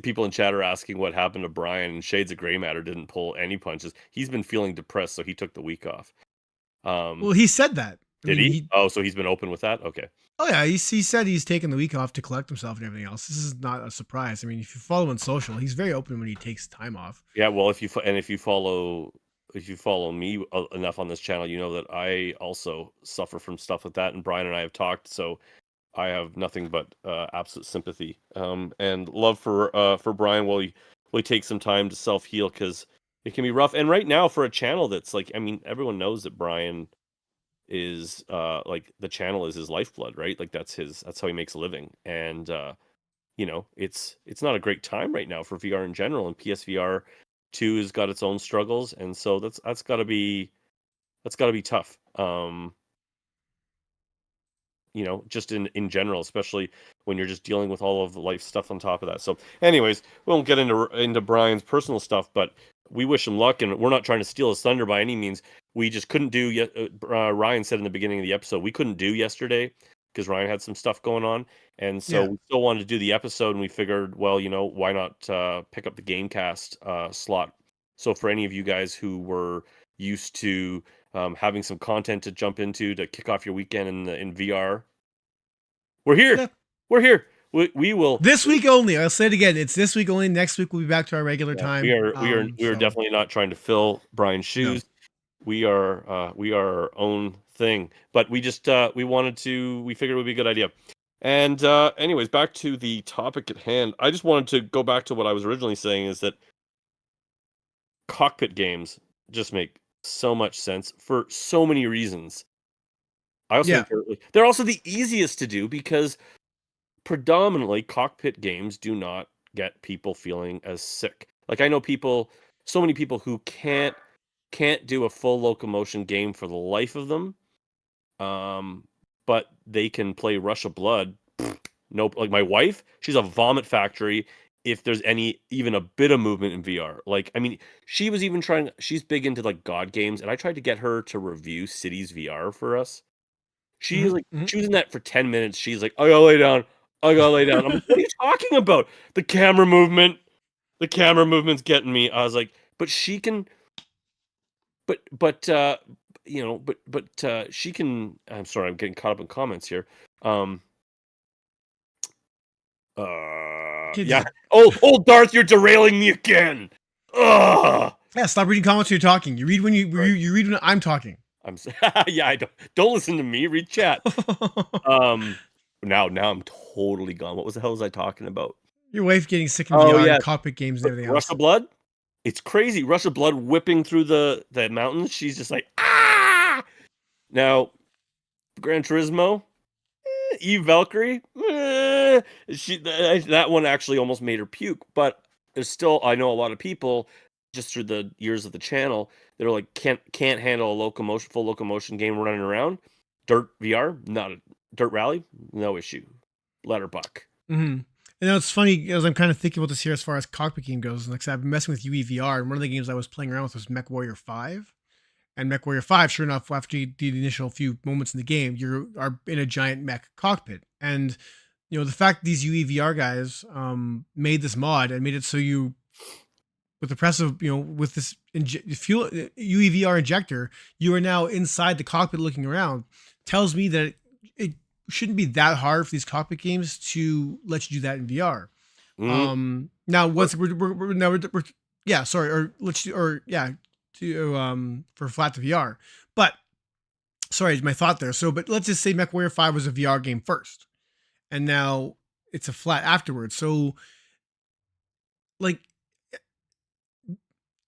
people in chat are asking what happened to Brian, and Shades of Grey Matter didn't pull any punches. He's been feeling depressed, so he took the week off. Well, he said that. Did he? Oh, so he's been open with that? Okay. Oh yeah, he said he's taken the week off to collect himself and everything else. This is not a surprise. I mean, if you follow him on social, he's very open when he takes time off. Yeah, well, if you follow me enough on this channel, you know that I also suffer from stuff like that, and Brian and I have talked, so I have nothing but absolute sympathy and love for Brian while he takes some time to self-heal, because it can be rough. And right now, for a channel that's like, I mean, everyone knows that Brian is like, the channel is his lifeblood, right? Like that's how he makes a living. And you know, it's not a great time right now for VR in general, and PSVR 2 has got its own struggles, and so that's got to be tough. You know, just in general, especially when you're just dealing with all of the life stuff on top of that. So anyways, we won't get into Brian's personal stuff, but we wish him luck, and we're not trying to steal his thunder by any means. We just couldn't do yet. Ryan said in the beginning of the episode, we couldn't do yesterday because Ryan had some stuff going on. And so we still wanted to do the episode, and we figured, well, you know, why not pick up the Gamecast slot? So for any of you guys who were used to having some content to jump into to kick off your weekend in VR, we're here. Yeah. We're here. We will this week only. I'll say it again. It's this week only. Next week we'll be back to our regular time. We are definitely not trying to fill Brian's shoes. No. We are our own thing. But we just we figured it would be a good idea. And anyways, back to the topic at hand. I just wanted to go back to what I was originally saying, is that cockpit games just make so much sense for so many reasons. I also think they're also the easiest to do, because predominantly cockpit games do not get people feeling as sick. Like, I know so many people who can't do a full locomotion game for the life of them. But they can play Rush of Blood. Nope. Like my wife, she's a vomit factory if there's even a bit of movement in VR. Like, I mean, she was even trying. She's big into like God games, and I tried to get her to review Cities VR for us. She Mm-hmm, like mm-hmm. she was in that for 10 minutes. She's like, I gotta lay down. I gotta lay down. I'm like, what are you talking about? The camera movement. The camera movement's getting me. I was like, but she can. But she can. I'm sorry, I'm getting caught up in comments here. Um, yeah. Kids. Oh, Darth, you're derailing me again. Ugh. Yeah, stop reading comments when you're talking. You read when Right. you read when I'm talking. Yeah. I don't listen to me. Read chat. Now I'm totally gone. What the hell was I talking about? Your wife getting sick in Oh VR yeah, and cockpit games and everything Rush else. of Blood. It's crazy. Rush of Blood whipping through the mountains. She's just like ah. Now, Gran Turismo. Eve Valkyrie, that one actually almost made her puke. But there's still, I know a lot of people just through the years of the channel that are like can't handle a full locomotion game running around. Dirt VR, not a Dirt Rally, no issue. Let her buck. Mm-hmm. And now it's funny as I'm kind of thinking about this here as far as cockpit game goes. Like I said, I've been messing with UEVR, and one of the games I was playing around with was MechWarrior 5. And MechWarrior 5, sure enough, after you do the initial few moments in the game, you are in a giant mech cockpit. And the fact that these UEVR guys made this mod and made it so you, with the press of with this fuel UEVR injector, you are now inside the cockpit looking around, tells me that it shouldn't be that hard for these cockpit games to let you do that in VR. Now once we're yeah, sorry, or let's do, or yeah, to for flat to VR. But sorry, my thought there. So, but let's just say MechWarrior 5 was a VR game first, and now it's a flat afterwards. So, like,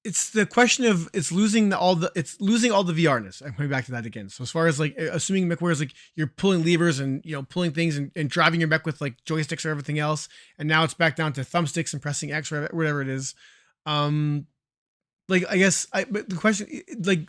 it's the question of it's losing all the VRness. I'm coming back to that again. So as far as like assuming MechWarrior is like you're pulling levers and pulling things and driving your mech with like joysticks or everything else, and now it's back down to thumbsticks and pressing X or whatever it is. Like I guess but the question like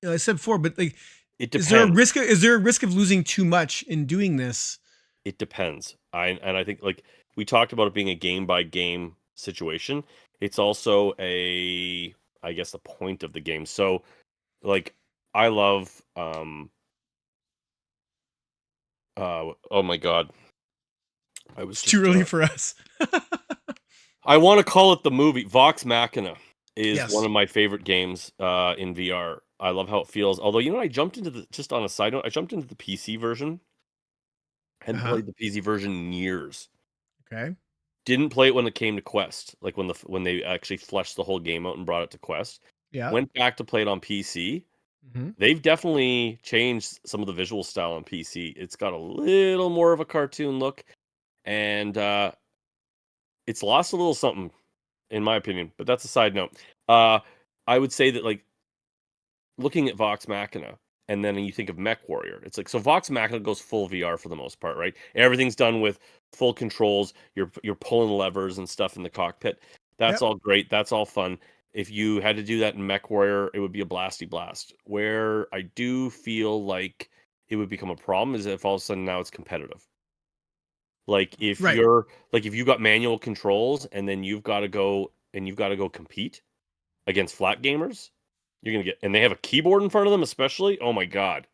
I said before, but like It depends. Is there a risk of losing too much in doing this? It depends. I think like we talked about it being a game by game situation. It's also I guess the point of the game. So like I love oh my god. It's too early for us. I want to call it the movie. Vox Machina is Yes. one of my favorite games in VR. I love how it feels. Although I jumped into just on a side note, I jumped into the PC version. Hadn't played the PC version in years. Okay. Didn't play it when it came to Quest, like when they actually fleshed the whole game out and brought it to Quest. Yeah. Went back to play it on PC. Mm-hmm. They've definitely changed some of the visual style on PC. It's got a little more of a cartoon look, and it's lost a little something, in my opinion. But that's a side note. I would say that like looking at Vox Machina, and then you think of MechWarrior. It's like so Vox Machina goes full VR for the most part, right? Everything's done with full controls. You're pulling levers and stuff in the cockpit. That's all great. That's all fun. If you had to do that in MechWarrior, it would be a blasty blast. Where I do feel like it would become a problem is if all of a sudden now it's competitive. Like if you got manual controls and then you've got to go compete against flat gamers, you're gonna get, and they have a keyboard in front of them, especially. Oh my god,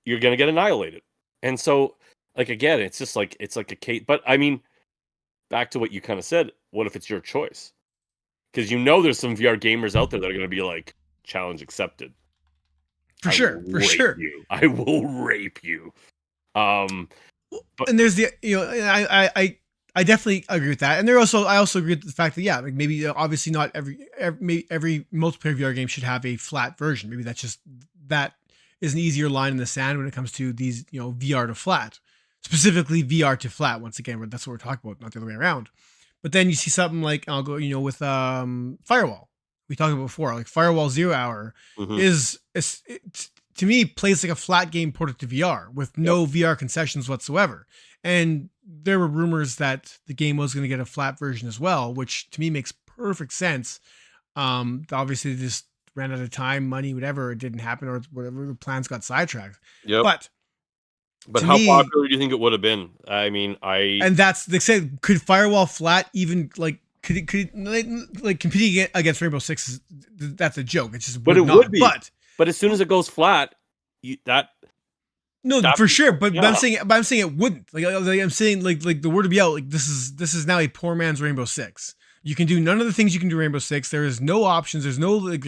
you're gonna get annihilated. And so, like again, it's just like it's like a case. But I mean, back to what you kind of said. What if it's your choice? Because there's some VR gamers out there that are gonna be like, challenge accepted. For sure. I will rape you. But, and there's the I definitely agree with that, and I also agree with the fact that like maybe obviously not every multiplayer VR game should have a flat version. Maybe that is an easier line in the sand when it comes to these VR to flat, specifically VR to flat. Once again, that's what we're talking about, not the other way around. But then you see something like I'll go with Firewall. We talked about before, like Firewall 0 Hour is to me plays like a flat game ported to VR with no VR concessions whatsoever. And there were rumors that the game was going to get a flat version as well, which to me makes perfect sense. Obviously they just ran out of time, money, whatever. It didn't happen or whatever. The plans got sidetracked. Yep. But But To how me, popular do you think it would have been? I mean, and that's they said, could Firewall Flat even like could it, like competing against Rainbow Six? That's a joke. It just but would it would not. be. But But as soon as it goes flat, that no, that for sure. But yeah. I'm saying it wouldn't. Like I'm saying like the word to be out. Like this is now a poor man's Rainbow Six. You can do none of the things you can do Rainbow Six. There is no options. There's no like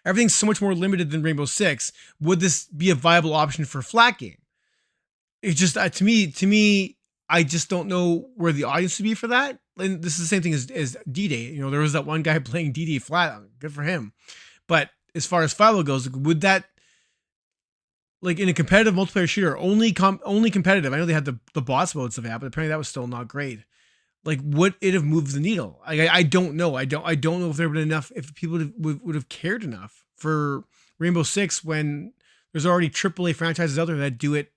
everything's so much more limited than Rainbow Six. Would this be a viable option for a flat game? It's just to me, I just don't know where the audience would be for that. And this is the same thing as D-Day. You know, there was that one guy playing D-Day flat. Good for him. But as far as Firewall goes, would that like in a competitive multiplayer shooter only competitive? I know they had the boss modes of that, but apparently that was still not great. Like, would it have moved the needle? I don't know. I don't know if there would have been enough, if people would have cared enough for Rainbow Six when there's already AAA franchises out there that do it.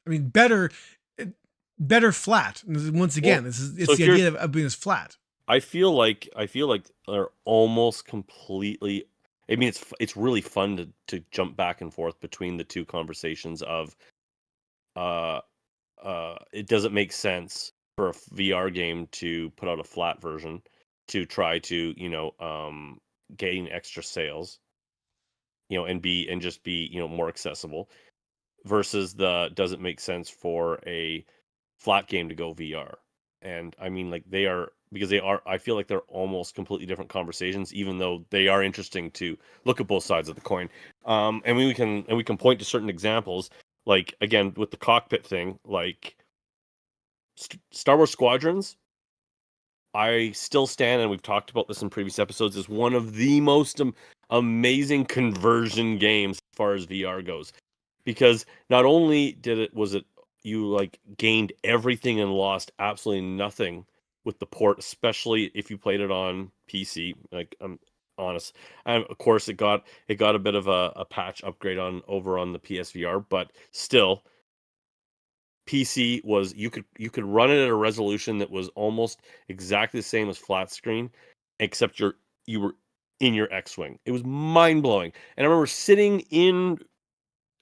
I mean, better flat. Once again, Well, it's so the idea of being this flat. I feel like they're almost completely. I mean, it's really fun to jump back and forth between the two conversations of uh it doesn't make sense for a VR game to put out a flat version to try to gain extra sales, and just be more accessible versus the doesn't make sense for a flat game to go VR. And I mean, like they are because they are. I feel like they're almost completely different conversations, even though they are interesting to look at both sides of the coin. And we can point to certain examples, like again with the cockpit thing, like Star Wars Squadrons. I still stand, and we've talked about this in previous episodes, is one of the most amazing conversion games as far as VR goes. Because not only was it you like gained everything and lost absolutely nothing with the port, especially if you played it on PC. Like I'm honest, and of course it got a bit of a patch upgrade on over on the PSVR, but still PC was you could run it at a resolution that was almost exactly the same as flat screen, except you were in your X-wing. It was mind blowing, and I remember sitting in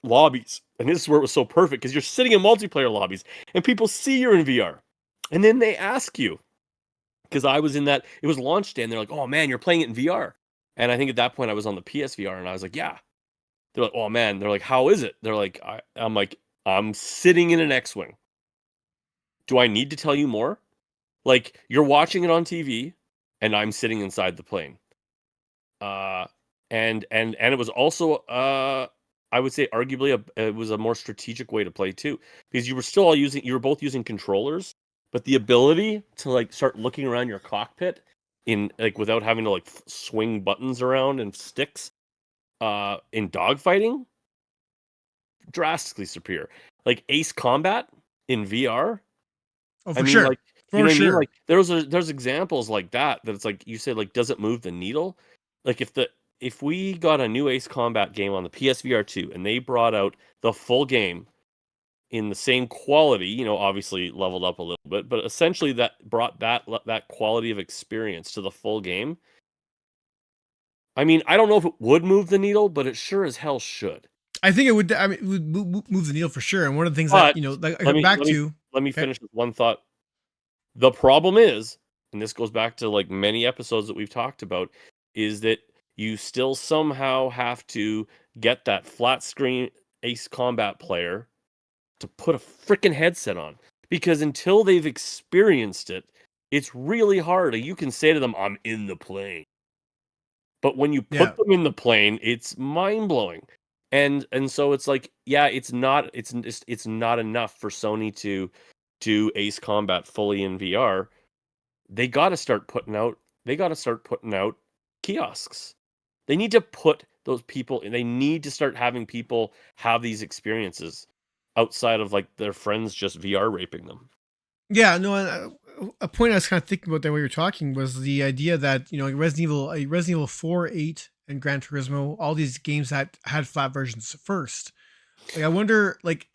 lobbies, and this is where it was so perfect because you're sitting in multiplayer lobbies, and people see you're in VR, and then they ask you because I was in that it was launch day, and they're like, "Oh man, you're playing it in VR," and I think at that point I was on the PSVR, and I was like, "Yeah." They're like, "Oh man," they're like, "How is it?" They're like, I'm like, "I'm sitting in an X-wing." Do I need to tell you more? Like you're watching it on TV, and I'm sitting inside the plane. Uh, and it was also I would say arguably it was a more strategic way to play too, because you were both using controllers, but the ability to like start looking around your cockpit in like without having to like swing buttons around and sticks in dogfighting drastically superior. Like Ace Combat in VR. Oh, I for mean, sure, like, you for know what I mean? sure. Like, there's examples like that it's like you said, like, does it move the needle? Like, if we got a new Ace Combat game on the PSVR 2 and they brought out the full game in the same quality, obviously leveled up a little bit, but essentially that brought that quality of experience to the full game. I mean, I don't know if it would move the needle, but it sure as hell should. I think it would. I mean, it would move the needle for sure. And one of the things that But like I let come me back let me to. let me Okay. finish with one thought. The problem is, and this goes back to like many episodes that we've talked about, is that you still somehow have to get that flat screen Ace Combat player to put a freaking headset on. Because until they've experienced it, it's really hard. You can say to them, I'm in the plane. But when you Yeah. put them in the plane, it's mind blowing. And so it's like, yeah, it's not enough for Sony to do Ace Combat fully in VR. They got to start putting out kiosks. They need to put those people and they need to start having people have these experiences outside of like their friends just VR raping them. Yeah, no, a point I was kind of thinking about that while you're talking was the idea that like Resident Evil 4, 8, and Gran Turismo, all these games that had flat versions first. Like, I wonder, like,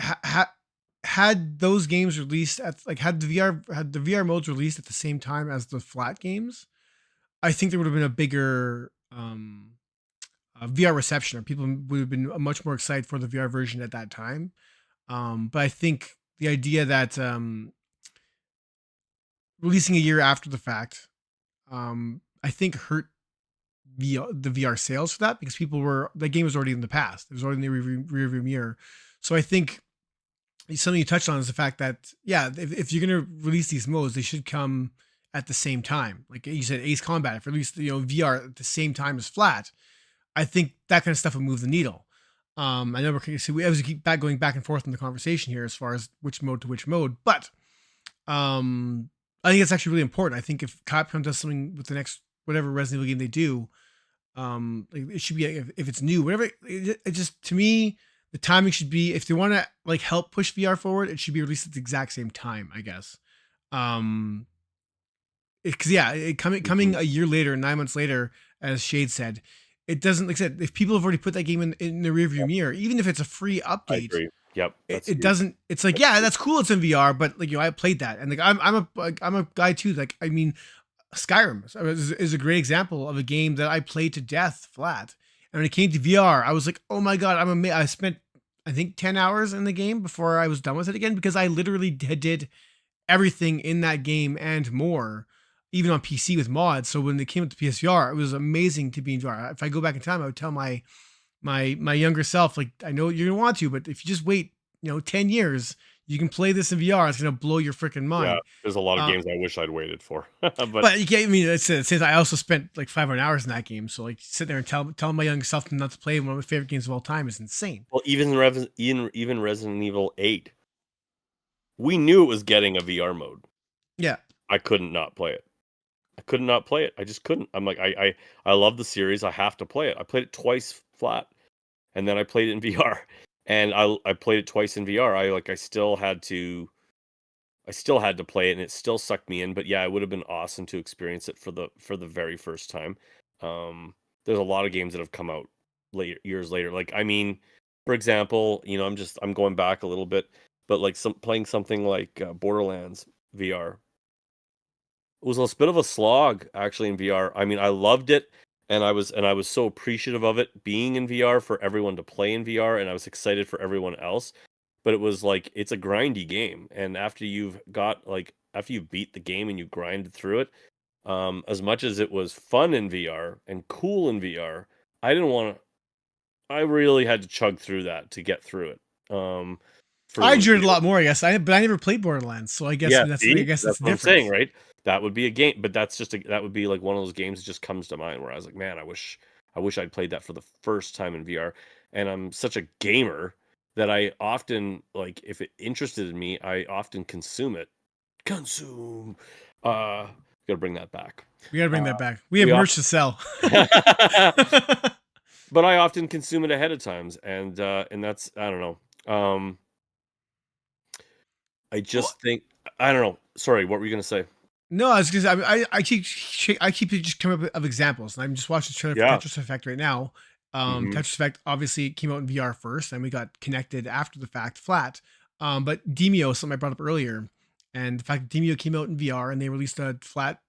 had those games released at like had the VR modes released at the same time as the flat games, I think there would have been a bigger VR reception, or people would have been much more excited for the VR version at that time. But I think the idea that releasing a year after the fact, I think hurt the VR sales for that because people were the game was already in the past. It was already in the rearview mirror. So I think something you touched on is the fact that yeah, if you're gonna release these modes, they should come at the same time. Like you said, Ace Combat, if released VR at the same time as Flat, I think that kind of stuff would move the needle. I know we keep going back and forth in the conversation here as far as which mode to which mode, but I think it's actually really important. I think if Capcom does something with the next whatever Resident Evil game they do, like it should be if it's new, whatever. It just to me, the timing should be if they want to like help push VR forward, it should be released at the exact same time, I guess. Um, because yeah, coming a year later, 9 months later, as Shade said, it doesn't like I said. If people have already put that game in the rearview mirror, even if it's a free I update, agree. Yep. it doesn't. It's like yeah, that's cool. It's in VR, but like I played that, and like I'm a guy too. Like I mean, Skyrim is a great example of a game that I played to death flat. And when it came to VR, I was like, oh my god, I'm amazed. I spent I think 10 hours in the game before I was done with it again because I literally did everything in that game and more, even on PC with mods. So when they came to PSVR, it was amazing to be in VR. If I go back in time, I would tell my younger self, like, I know you're gonna want to, but if you just wait, 10 years, you can play this in VR. It's gonna blow your freaking Yeah, mind. there's a lot of Uh, games I wish I'd waited for, but but you can't. I mean, since I also spent like 500 hours in that game, so like sit there and tell my younger self not to play one of my favorite games of all time is insane. well, even Resident Evil 8, we knew it was getting a VR mode. Yeah, I couldn't not play it. I could not play it. I just couldn't. I'm like, I love the series. I have to play it. I played it twice flat, and then I played it in VR, and I played it twice in VR. I still had to play it, and it still sucked me in. But yeah, it would have been awesome to experience it for the very first time. There's a lot of games that have come out years later. Like, I mean, for example, I'm going back a little bit, but like playing something like Borderlands VR. It was a bit of a slog actually in VR. I mean, I loved it, and I was so appreciative of it being in VR for everyone to play in VR, and I was excited for everyone else. But it was like it's a grindy game, and after you've beat the game and you grind through it, as much as it was fun in VR and cool in VR, I didn't want to. I really had to chug through that to get through it. For I the enjoyed it a real lot more, I guess. But I never played Borderlands, so I guess Yeah, that's see? that's That's the what I'm saying, difference. right? That would be a game, but that would be like one of those games that just comes to mind where I was like, man, I wish I'd played that for the first time in VR. And I'm such a gamer that I often like if it interested in me, I often consume it. Consume. Gotta bring that back. We got to bring Uh, that back. We have we merch to sell. but I often consume it ahead of times, and that's I don't know. I Well, just think I don't know. Sorry, what were you gonna say? no, I was because I keep just coming up with examples, and I'm just watching the trailer for Yeah. Tetris Effect right now. Hmm. Tetris Effect obviously came out in VR first, and we got connected after the fact, flat. But Demio, something I brought up earlier, and the fact that Demio came out in VR and they released a flat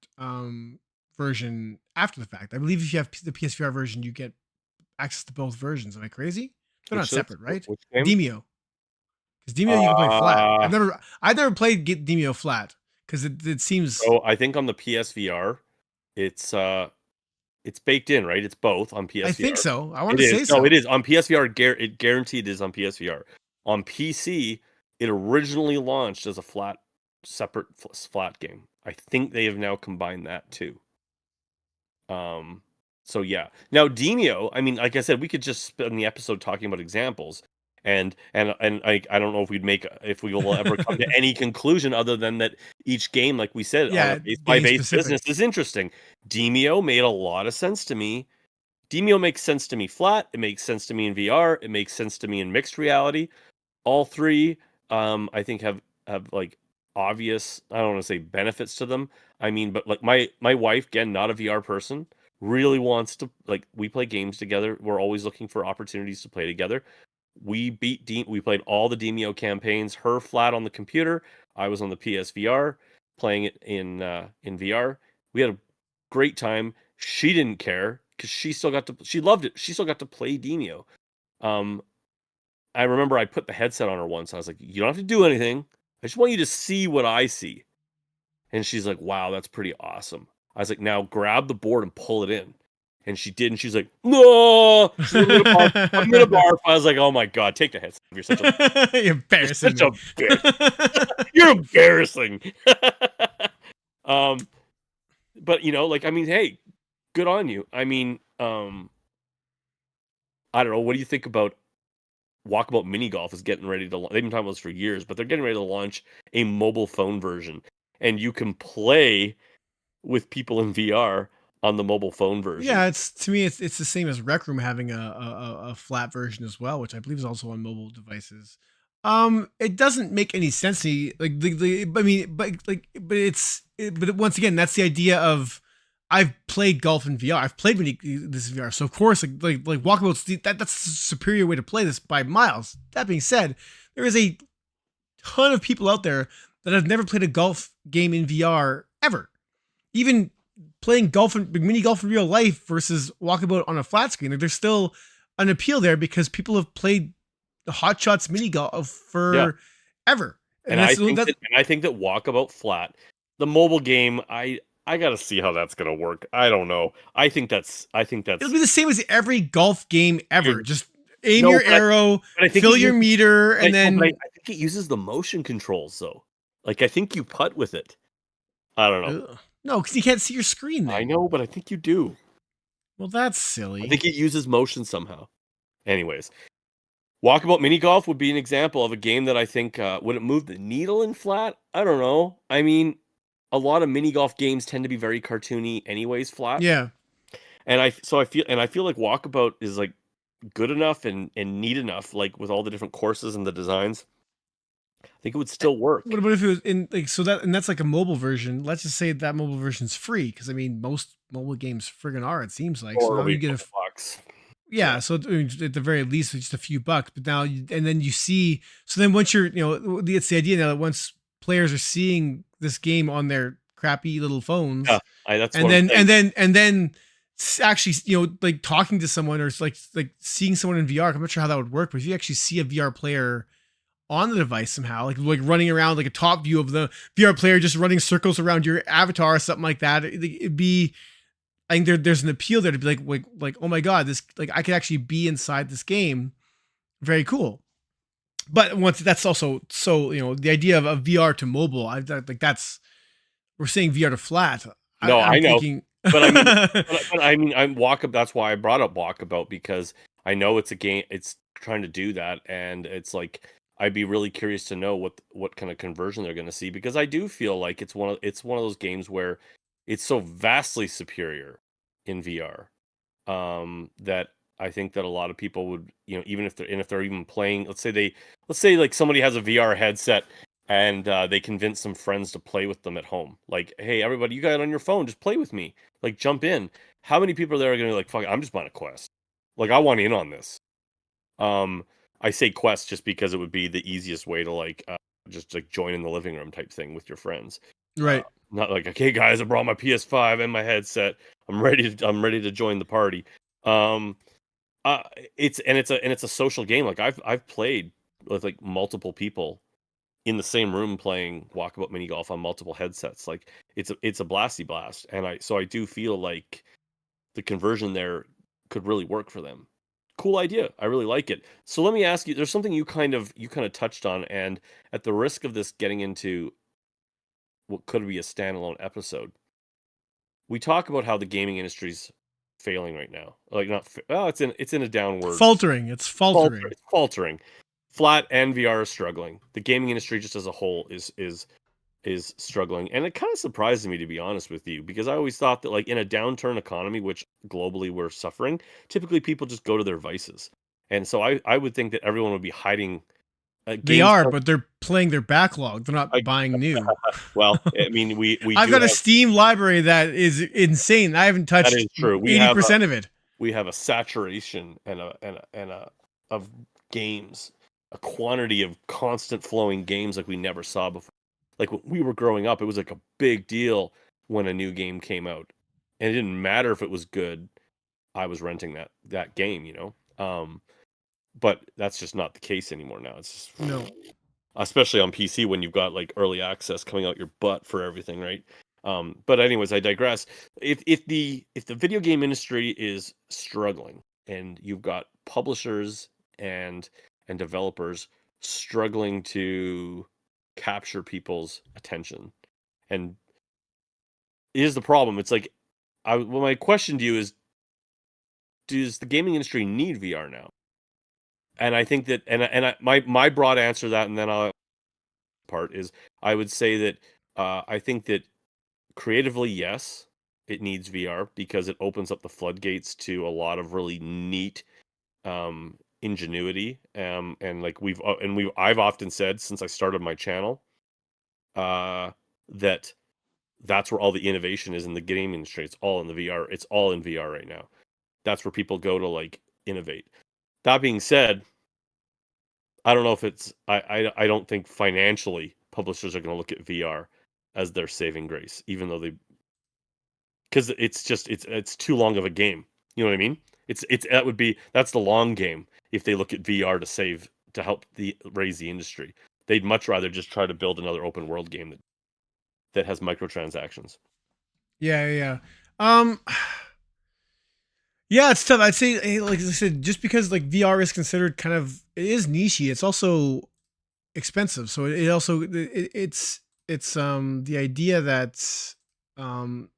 version after the fact. I believe if you have the PSVR version, you get access to both versions. Am I crazy? They're not separate, right? Which game? Demio, because Demio you can play flat. Uh, I've never played Demio flat because it seems. so I think on the PSVR, it's it's baked in, right? It's both on I think PSVR. so. I want It to is. say No, it so. is on PSVR. It guaranteed is on PSVR. On PC, it originally launched as a separate flat game. I think they have now combined that too. Um, so yeah. Now Demio, I mean, like I said, we could just spend the episode talking about examples, and I don't know if we will ever come to any conclusion other than that each game, like we said, on a Yeah, base by game base specific. business is interesting. Demio made a lot of sense to me. Demio makes sense to me flat. It makes sense to me in VR. It makes sense to me in mixed reality. All three, I think have like obvious. I don't want to say benefits to them. I mean, but like my wife, again, not a VR person, really wants to like we play games together. We're always looking for opportunities to play together. We played all the Demio campaigns. Her flat on the computer. I was on the PSVR playing it in VR. We had a great time. She didn't care because she loved it. She still got to play Demio. Um, I remember I put the headset on her once. I was like, you don't have to do anything. I just want you to see what I see. And she's like, wow, that's pretty awesome. I was like, now grab the board and pull it in. And she did, and she's like, no. She's like, I'm gonna barf. I was like, oh my god, take the headset. You're such a You're embarrassing you're such a bitch. You're embarrassing. But like, I mean, hey, good on you. I mean, I don't know. What do you think about Walkabout Mini Golf is getting ready to? They've been talking about this for years, but they're getting ready to launch a mobile phone version, and you can play with people in VR on the mobile phone version. Yeah, to me, it's the same as Rec Room having a flat version as well, which I believe is also on mobile devices. It doesn't make any sense to me. Like I mean, but once again, that's the idea of I've played golf in VR. I've played this VR, so of course, like Walkabout's that's a superior way to play this by miles. That being said, there is a ton of people out there that have never played a golf game in VR ever. Even playing mini golf in real life versus Walkabout on a flat screen, like, there's still an appeal there because people have played the Hot Shots mini golf for ever. And I think that Walkabout Flat, the mobile game, I gotta see how that's gonna work. I don't know. I think that's it'll be the same as every golf game ever. Just aim your arrow, fill your meter, and then I think it uses the motion controls though. Like, I think you putt with it. I don't know. No, because you can't see your screen then. I know, but I think you do. Well, that's silly. I think it uses motion somehow. Anyways, Walkabout Mini Golf would be an example of a game that I think would it move the needle in flat? I don't know. I mean, a lot of mini golf games tend to be very cartoony, anyways. Flat. Yeah. And I feel like Walkabout is like good enough and neat enough, like with all the different courses and the designs. I think it would still work. What about if it was in that's like a mobile version? Let's just say that mobile version's free, because I mean most mobile games friggin' are. It seems like. Or so now you get $bucks. Yeah, so at the very least, it's just a few bucks. But now, and then you see. So then once you're, it's the idea now that once players are seeing this game on their crappy little phones, and then actually, like talking to someone or like seeing someone in VR. I'm not sure how that would work, but if you actually see a VR player on the device somehow, like running around, like a top view of the VR player just running circles around your avatar or something like that, it'd be. I think there's an appeal there to be like, oh my god, this, like, I could actually be inside this game. Very cool. But once that's also so, the idea of a VR to mobile, that's, we're saying VR to flat. No, I know. But I mean, I'm Walkabout. That's why I brought up Walkabout, because I know it's a game. It's trying to do that, and it's like I'd be really curious to know what kind of conversion they're going to see, because I do feel like it's one of those games where it's so vastly superior in VR that I think that a lot of people would, even if they're even playing, let's say like somebody has a VR headset and they convince some friends to play with them at home. Like, hey, everybody, you got it on your phone, just play with me. Like, jump in. How many people are there are going to be like, fuck it, I'm just buying a Quest. Like, I want in on this. I say Quest just because it would be the easiest way to like just like join in the living room type thing with your friends. Right. Not like, okay, guys, I brought my PS5 and my headset. I'm ready to join the party. It's a social game. Like, I've played with like multiple people in the same room playing Walkabout Mini Golf on multiple headsets. Like, it's a blasty blast, and I do feel like the conversion there could really work for them. Cool idea. I really like it. So let me ask you. There's something you kind of touched on, and at the risk of this getting into what could be a standalone episode, we talk about how the gaming industry's failing right now. Like, it's in a downward faltering. It's faltering. It's faltering. Flat and VR are struggling. The gaming industry just as a whole is struggling, and it kind of surprises me, to be honest with you, because I always thought that, like, in a downturn economy, which globally we're suffering, typically people just go to their vices, and so I would think that everyone would be hiding. They are, but they're playing their backlog. They're not buying new. Well, I mean, we I've got a Steam library that is insane. I haven't touched 80% of it. We have a saturation and of games, a quantity of constant flowing games like we never saw before. Like, when we were growing up, it was like a big deal when a new game came out, and it didn't matter if it was good. I was renting that game, but that's just not the case anymore now. It's just, No. especially on PC when you've got like early access coming out your butt for everything, right? But anyways, I digress. If the video game industry is struggling and you've got publishers and developers struggling to capture people's attention, and here's the problem. It's like, well, my question to you is, does the gaming industry need VR now? And I think that, my broad answer to that, and then I'll part is, I would say that I think that creatively, yes, it needs VR because it opens up the floodgates to a lot of really neat ingenuity. And like I've often said since I started my channel, that that's where all the innovation is in the gaming industry. It's all in the VR. It's all in VR right now. That's where people go to like innovate. That being said, I don't know if it's I don't think financially publishers are going to look at VR as their saving grace, even though because it's just it's too long of a game. You know what I mean? That's the long game if they look at VR to help raise the industry. They'd much rather just try to build another open world game that has microtransactions. Yeah, yeah. Um, yeah, it's tough. I'd say, like I said, just because like VR is considered kind of it is nichey, it's also expensive. So it also it's the idea that um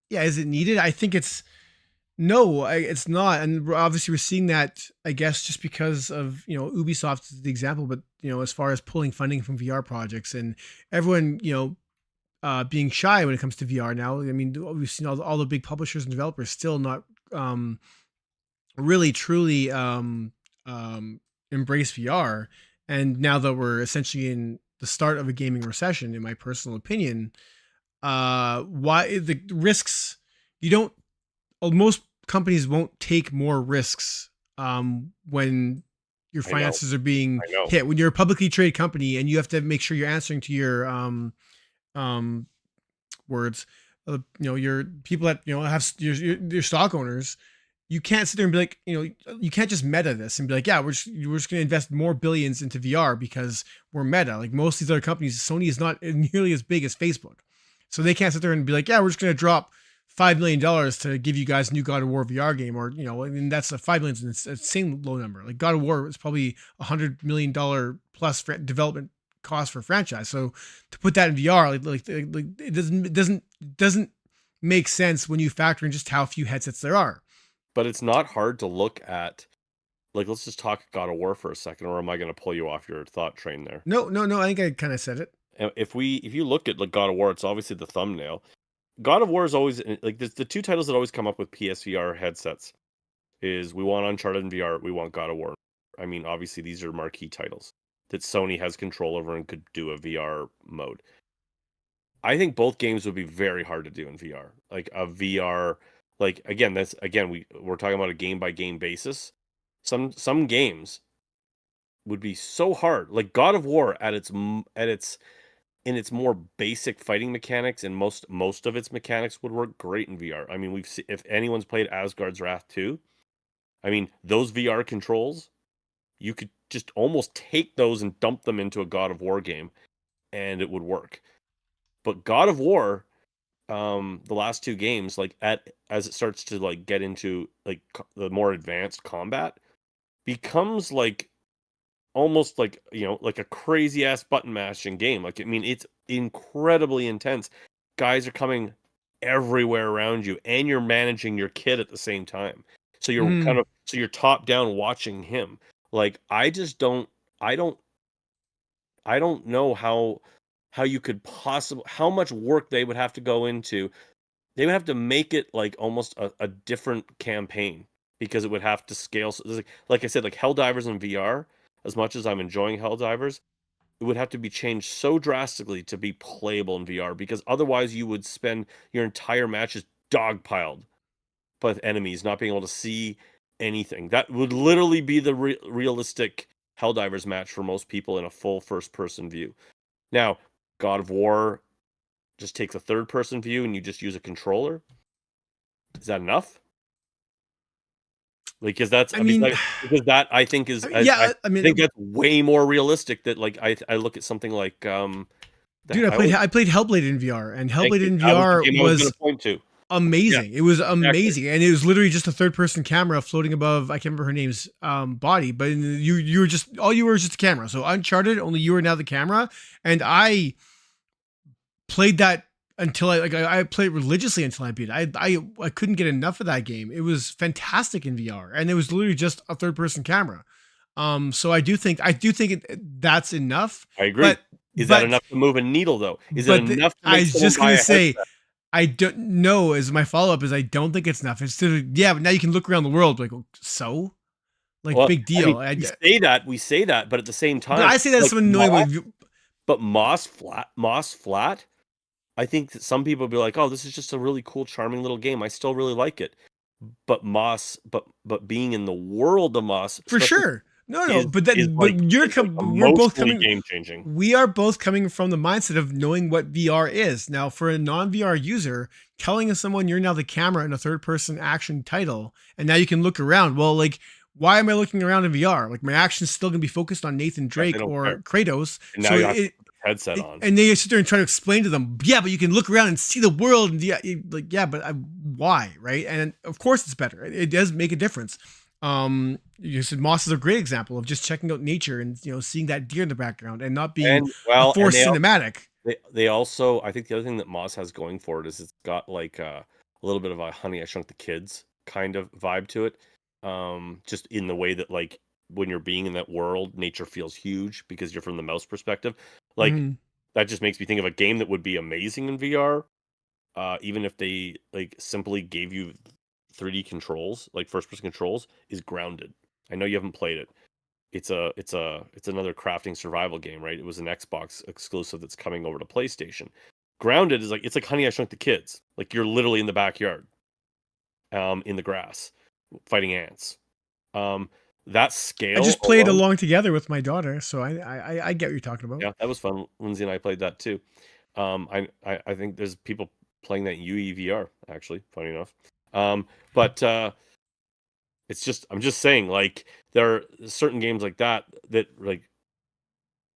yeah, is it needed? I think it's no, it's not. And obviously we're seeing that, I guess, just because of, Ubisoft is the example, but as far as pulling funding from VR projects and everyone, being shy when it comes to VR now. I mean, we've seen all the big publishers and developers still not um, really truly embrace VR. And now that we're essentially in the start of a gaming recession, in my personal opinion, why the risks you don't most companies won't take more risks when your I know, finances are being I know. hit, when you're a publicly traded company and you have to make sure you're answering to your um words, your people that have your stock owners. You can't sit there and be like, you can't just meta this and be like, yeah, we're just going to invest more billions into VR because we're meta. Like most of these other companies, Sony is not nearly as big as Facebook, so they can't sit there and be like, yeah, we're just going to drop $5 million to give you guys a new God of War VR game, or I mean, that's a $5 million, it's the same low number. Like God of War is probably $100 million plus development cost for a franchise. So to put that in VR, like it doesn't make sense when you factor in just how few headsets there are. But it's not hard to look at. Like, let's just talk God of War for a second, or am I going to pull you off your thought train there? No, no, no. I think I kind of said it. If you look at like God of War, it's obviously the thumbnail. God of War is always like the two titles that always come up with PSVR headsets is, we want Uncharted in VR, we want God of War. I mean, obviously these are marquee titles that Sony has control over and could do a VR mode. I think both games would be very hard to do in VR. Like a VR, like we're talking about a game by game basis. Some games would be so hard. Like God of War in its more basic fighting mechanics, and most of its mechanics would work great in VR. I mean, if anyone's played Asgard's Wrath 2, I mean, those VR controls, you could just almost take those and dump them into a God of War game and it would work. But God of War, the last two games, like as it starts to like get into like the more advanced combat, becomes like almost like like a crazy ass button mashing game. Like, I mean, it's incredibly intense. Guys are coming everywhere around you, and you're managing your kid at the same time. So Mm. you're top down watching him. Like, I don't I don't know how you could possibly, how much work they would have to go into. They would have to make it like almost a different campaign, because it would have to scale. So, like I said, like Helldivers in VR, as much as I'm enjoying Helldivers, it would have to be changed so drastically to be playable in VR, because otherwise you would spend your entire matches dogpiled with enemies, not being able to see anything. That would literally be the realistic Helldivers match for most people in a full first person view. Now, God of War just takes a third person view and you just use a controller. Is that enough? Because that's I mean, because that I think is I yeah, I think mean, that's way more realistic. That like I look at something like dude, I always I played Hellblade in VR, and thank Hellblade you. in That was the VR game I was going was to point to. Yeah, amazing. It was exactly. amazing, and it was literally just a third person camera floating above. I can't remember her name's body, but you were just all you were was just a camera. So Uncharted, only you were now the camera, and I played that until I played religiously until I beat it. I couldn't get enough of that game. It was fantastic in VR, and it was literally just a third person camera. So I do think that's enough, I agree. but Is that but enough to move a needle though? Is it enough to I make was someone just buy gonna a say headset? I don't know. As my follow up is I don't think it's enough. It's still, yeah, but now you can look around the world like so like Well, big I mean, deal. we say that, but at the same But time, I say that's like some annoying way. Moss Flat, I think that some people be like, "Oh, this is just a really cool, charming little game. I still really like it." But but being in the world of Moss, For especially sure. No, but that, is like we're both emotionally coming. game changing. We are both coming from the mindset of knowing what VR is. Now, for a non VR user, telling someone you're now the camera in a third person action title, and now you can look around. Well, like, why am I looking around in VR? Like, my action's still gonna be focused on Nathan Yeah, they Drake don't care. or Kratos. And now So you have to put the headset on. and they sit there and try to explain to them, yeah, but you can look around and see the world, and yeah, like, yeah, but why, right? And of course, it's better. It does make a difference. You said Moss is a great example of just checking out nature and seeing that deer in the background and not being And a well, and forced cinematic. they also I think the other thing that Moss has going for it is it's got like a little bit of a Honey I Shrunk the Kids kind of vibe to it. Just in the way that like when you're being in that world, nature feels huge because you're from the mouse perspective. Like Mhm. that just makes me think of a game that would be amazing in VR. Even if they like simply gave you 3D controls, like first person controls, is Grounded. I know you haven't played it. It's another crafting survival game, right? It was an Xbox exclusive that's coming over to PlayStation. Grounded is like it's like Honey I Shrunk the Kids. Like you're literally in the backyard, in the grass, fighting ants. Um, that I scale just played alone, along together with my daughter, so I get what you're talking about. yeah, that was fun. Lindsay and I played that too. I think there's people playing that UEVR actually. Funny enough, but it's just I'm just saying like there are certain games like that that like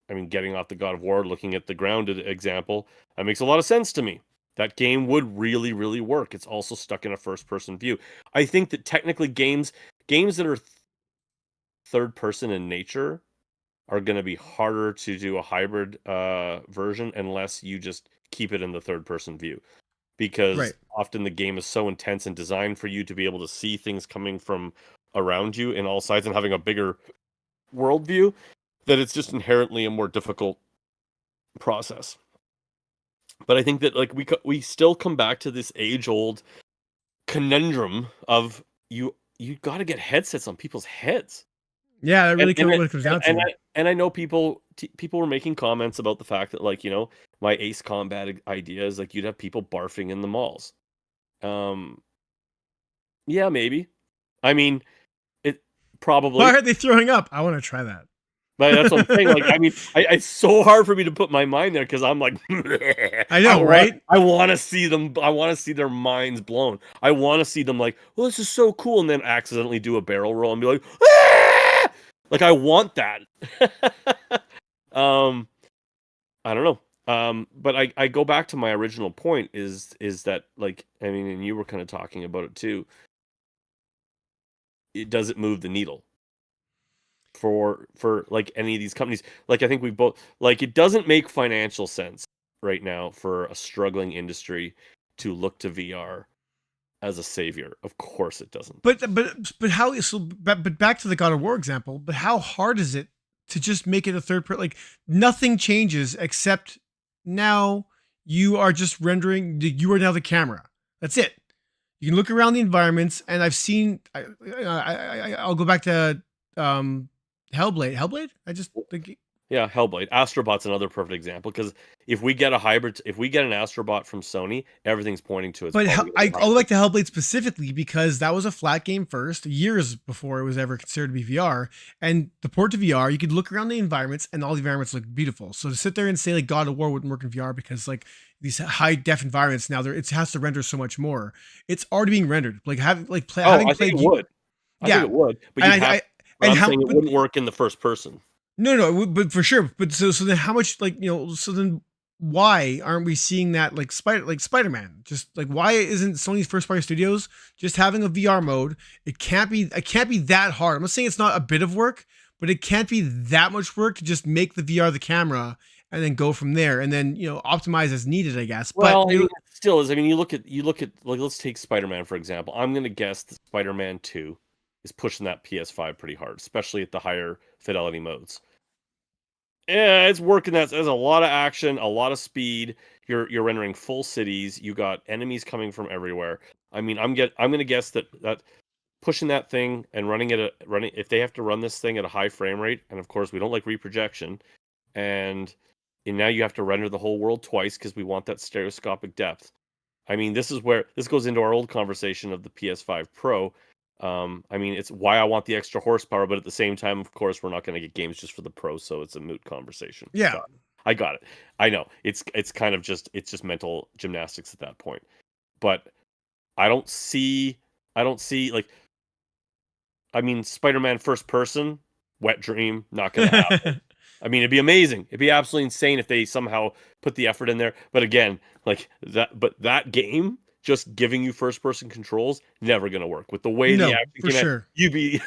I mean getting off the God of War, looking at the Grounded example, that makes a lot of sense to me. That game would really really work. It's also stuck in a first person view. I think that technically games that are third person in nature are going to be harder to do a hybrid version unless you just keep it in the third person view because Right. often the game is so intense and designed for you to be able to see things coming from around you in all sides and having a bigger worldview that it's just inherently a more difficult process. But I think that like we still come back to this age old conundrum of you got to get headsets on people's heads. Yeah, that And really what it comes down to. I know people were making comments about the fact that like my Ace Combat idea is like you'd have people barfing in the malls. Um, yeah, maybe. I mean, it Why probably, are they throwing up? I want to try that. but that's what I'm saying. Like, I mean, it's so hard for me to put my mind there because I'm like, I know, right? I want to see them. I want to see their minds blown. I want to see them like, well, this is so cool, and then accidentally do a barrel roll and be like, ah! Like I want that. um, I don't know. But I go back to my original point is that like I mean, and you were kind of talking about it too. It doesn't move the needle for like any of these companies. Like I think we both like it doesn't make financial sense right now for a struggling industry to look to VR as a savior. Of course it doesn't. But how so? But back to the God of War example. But how hard is it to just make it a third person? Like nothing changes except now you are just rendering. You are now the camera. That's it. You can look around the environments, and I've seen. I'll go back to Hellblade. Hellblade. I just think. Yeah, Hellblade. Astrobot's another perfect example because if we get if we get an Astrobot from Sony, everything's pointing to it's But probably gonna be I'll hybrid. like to Hellblade specifically because that was a flat game first, years before it was ever considered to be VR. And the port to VR, you could look around the environments and all the environments look beautiful. So to sit there and say like God of War wouldn't work in VR because like these high def environments now it has to render so much more. It's already being rendered. Like having Oh, I think it would. I think Yeah, it would, but and you'd have. But and I'm how? saying it wouldn't work in the first person. No, but for sure. But so then how much so then why aren't we seeing that like Spider-Man? Just like why isn't Sony's first party studios just having a VR mode? It can't be that hard. I'm not saying it's not a bit of work, but it can't be that much work to just make the VR the camera and then go from there and then optimize as needed, I guess. But Well, I mean, it still is. I mean, you look at like let's take Spider-Man for example. I'm gonna guess that Spider-Man 2 is pushing that PS5 pretty hard, especially at the higher fidelity modes. Yeah, it's working. There's a lot of action, a lot of speed. You're rendering full cities. You got enemies coming from everywhere. I mean, I'm gonna guess that pushing that thing and running if they have to run this thing at a high frame rate, and of course we don't like reprojection, and now you have to render the whole world twice because we want that stereoscopic depth. I mean, this is where this goes into our old conversation of the PS5 Pro. I mean, it's why I want the extra horsepower, but at the same time, of course, we're not going to get games just for the Pro, so it's a moot conversation. yeah, I got it. I know it's kind of just mental gymnastics at that point. But I don't see like I mean, Spider-Man first person, wet dream, not going to happen. I mean, it'd be amazing. It'd be absolutely insane if they somehow put the effort in there. But again, like that game just giving you first person controls never going to work with the way the no, action for came out. sure. You'd be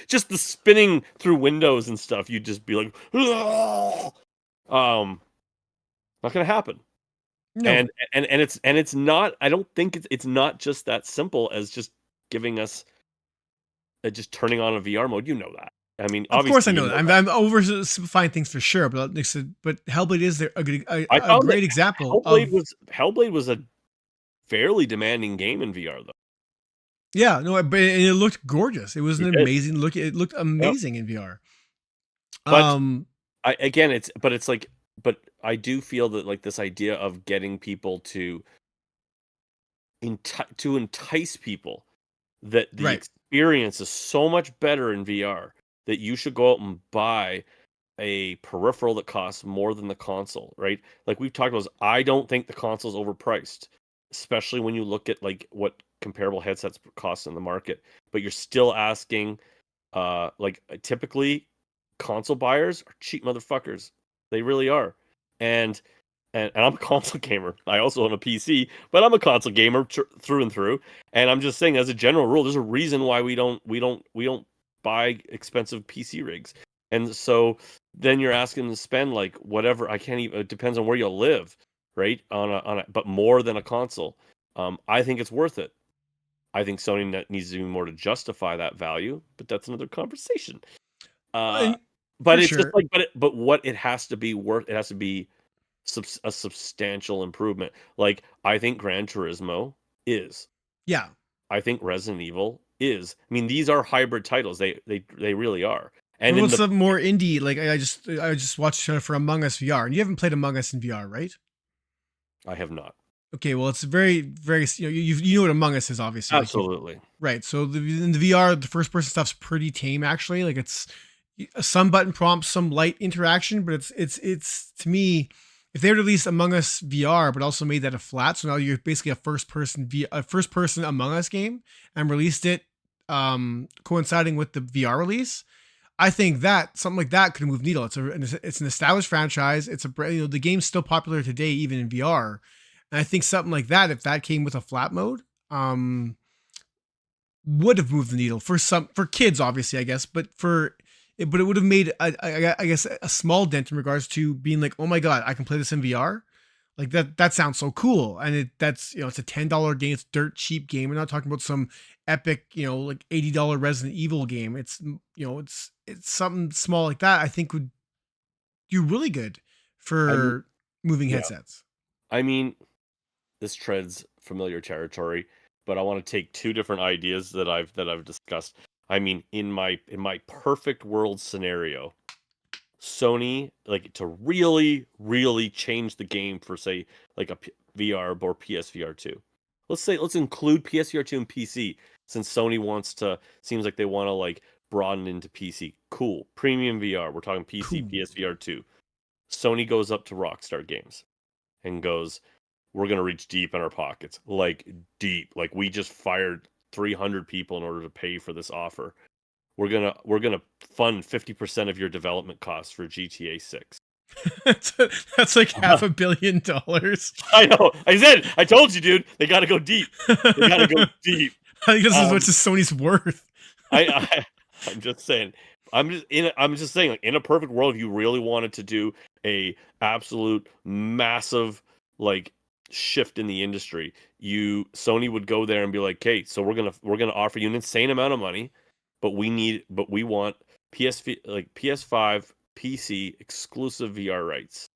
just the spinning through windows and stuff. You'd just be like, "Ugh." Not going to happen. No, And it's not. I don't think it's not just that simple as just giving us just turning on a VR mode. You know that. I mean, of course I obviously, you know that. know I'm, that. I'm oversimplifying things for sure, but like I said, but Hellblade is there I a found that great example Hellblade of was Hellblade was a fairly demanding game in VR, though. yeah, no, but it looked gorgeous. It was an It did. amazing look. It looked Yep. amazing in VR. But Um, it's like, but I do feel that like this idea of getting people to entice people that the right. experience is so much better in VR that you should go out and buy a peripheral that costs more than the console, right? Like we've talked about, I don't think the console's overpriced, especially when you look at like what comparable headsets cost in the market. But you're still asking, typically console buyers are cheap motherfuckers. They really are. And and I'm a console gamer. I also own a PC, but I'm a console gamer through and through. And I'm just saying, as a general rule, there's a reason why we don't buy expensive PC rigs. And so then you're asking them to spend like whatever. I can't even. It depends on where you live, right? But more than a console. I think it's worth it. I think Sony needs to do more to justify that value, but that's another conversation. Uh, And but for it's just sure. like, but what it has to be worth, it has to be a substantial improvement. Like I think Gran Turismo is. Yeah. I think Resident Evil is. I mean, these are hybrid titles. They really are. What And in about the some more indie? Like I just watched for Among Us VR, and you haven't played Among Us in VR, right? I have not. Okay, well it's very you know what Among Us is obviously like you've Absolutely. right. So in the VR, the first person stuff's pretty tame actually. Like it's some button prompts, some light interaction, but it's to me, if they were to release Among Us VR, but also made that a flat, so now you're basically a first person Among Us game, and released it coinciding with the VR release. I think that something like that could move needle. It's an established franchise. It's the game's still popular today, even in VR. And I think something like that, if that came with a flat mode, would have moved the needle for kids, obviously, I guess, but it would have made I guess a small dent in regards to being like, oh my god, I can play this in VR. Like that sounds so cool, and that's it's a $10 game, it's dirt cheap game. We're not talking about some epic like $80 Resident Evil game. It's something small like that. I think would do really good I mean, for moving yeah. headsets. I mean, this treads familiar territory, but I want to take two different ideas that I've discussed. I mean, in my perfect world scenario, Sony like to really change the game for say like a VR or PSVR 2. Let's include PSVR 2 and PC since Sony seems like they want to like broaden into PC. Cool. Premium VR. We're talking PC, Cool. PSVR 2. Sony goes up to Rockstar Games and goes, we're going to reach deep in our pockets, like deep. Like we just fired 300 people in order to pay for this offer. We're gonna fund 50% of your development costs for GTA 6. That's like $500 million. I know. I told you, dude. They got to go deep. They got to go deep. I think this is what Sony's worth. I'm just saying. I'm just saying. Like, in a perfect world, if you really wanted to do a absolute massive like shift in the industry, Sony would go there and be like, "Okay, so we're gonna offer you an insane amount of money, but we want PS5, PC exclusive VR rights."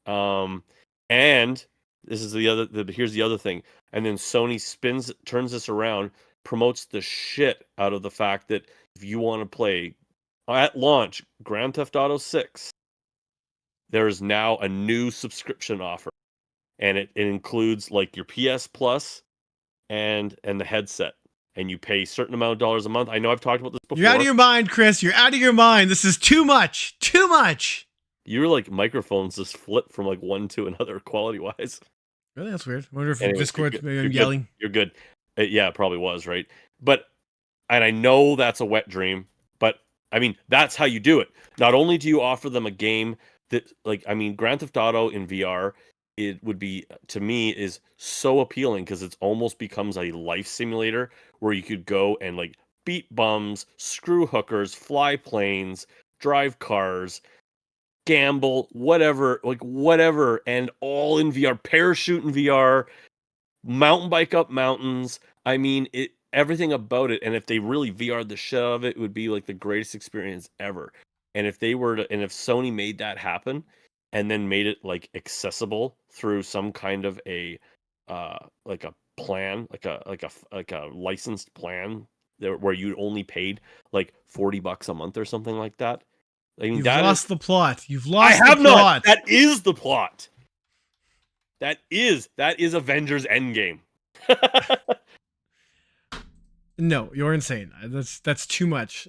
And this is here's the other thing. And then Sony turns this around, promotes the shit out of the fact that if you want to play at launch Grand Theft Auto 6, there is now a new subscription offer. And it includes like your PS Plus and the headset. And you pay a certain amount of dollars a month. I know I've talked about this before. You're out of your mind, Chris. You're out of your mind. This is too much. Too much. Your like microphones just flip from like one to another quality wise. Really, that's weird. I wonder if Anyways, Discord maybe I'm yelling. You're good. Yeah, it probably was, right? And I know that's a wet dream, but I mean that's how you do it. Not only do you offer them a game that, like, I mean, Grand Theft Auto in VR, it would be, to me, is so appealing because it almost becomes a life simulator where you could go and like beat bums, screw hookers, fly planes, drive cars, gamble, whatever, and all in VR, parachute in VR, mountain bike up mountains. I mean, everything about it. And if they really VR'd the shit out of it, it would be like the greatest experience ever. And if if Sony made that happen and then made it like accessible through some kind of a like a plan, like a licensed plan where you only paid like $40 a month or something like that. I mean, You've lost the plot. You've lost I have the plot. Not. That is the plot. That is Avengers Endgame. No, you're insane. That's too much.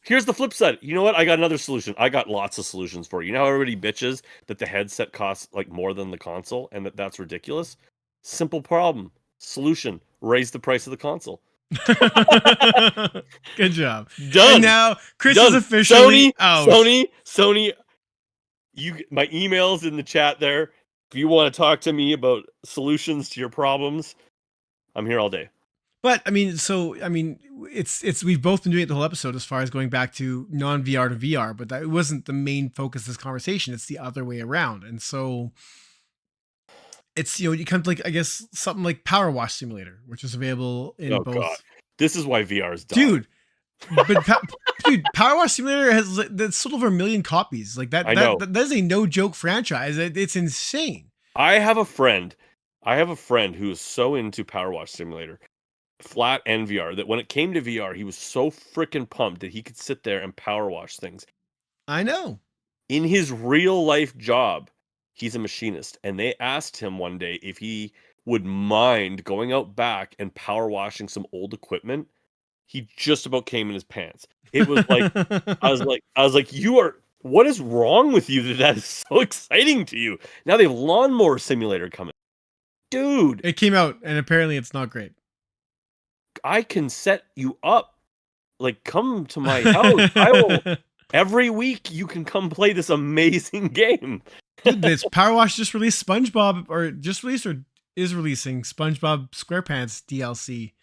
Here's the flip side. You know what? I got another solution. I got lots of solutions for you. You know how everybody bitches that the headset costs like more than the console and that's ridiculous? Simple problem. Solution. Raise the price of the console. Good job. Done. And now Chris is officially out. Sony. My email's in the chat there. If you want to talk to me about solutions to your problems, I'm here all day. But I mean, it's we've both been doing it the whole episode as far as going back to non-VR to VR, but that wasn't the main focus of this conversation. It's the other way around, and so it's, you come to, like, I guess something like Power Wash Simulator, which is available in both. God. This is why VR is done. Dude. But dude, Power Wash Simulator that's sold over 1 million copies. Like that is a no joke franchise. It's insane. I have a friend who is so into Power Wash Simulator, flat and VR, that when it came to VR, he was so freaking pumped that he could sit there and power wash things. I know. In his real life job, he's a machinist, and they asked him one day if he would mind going out back and power washing some old equipment. He just about came in his pants. It was like, I was like, what is wrong with you that is so exciting to you? Now they have Lawnmower Simulator coming. Dude. It came out, and apparently it's not great. I can set you up. Like, come to my house. Every week you can come play this amazing game. Dude, this Power Wash just released SpongeBob, or is releasing SpongeBob SquarePants DLC.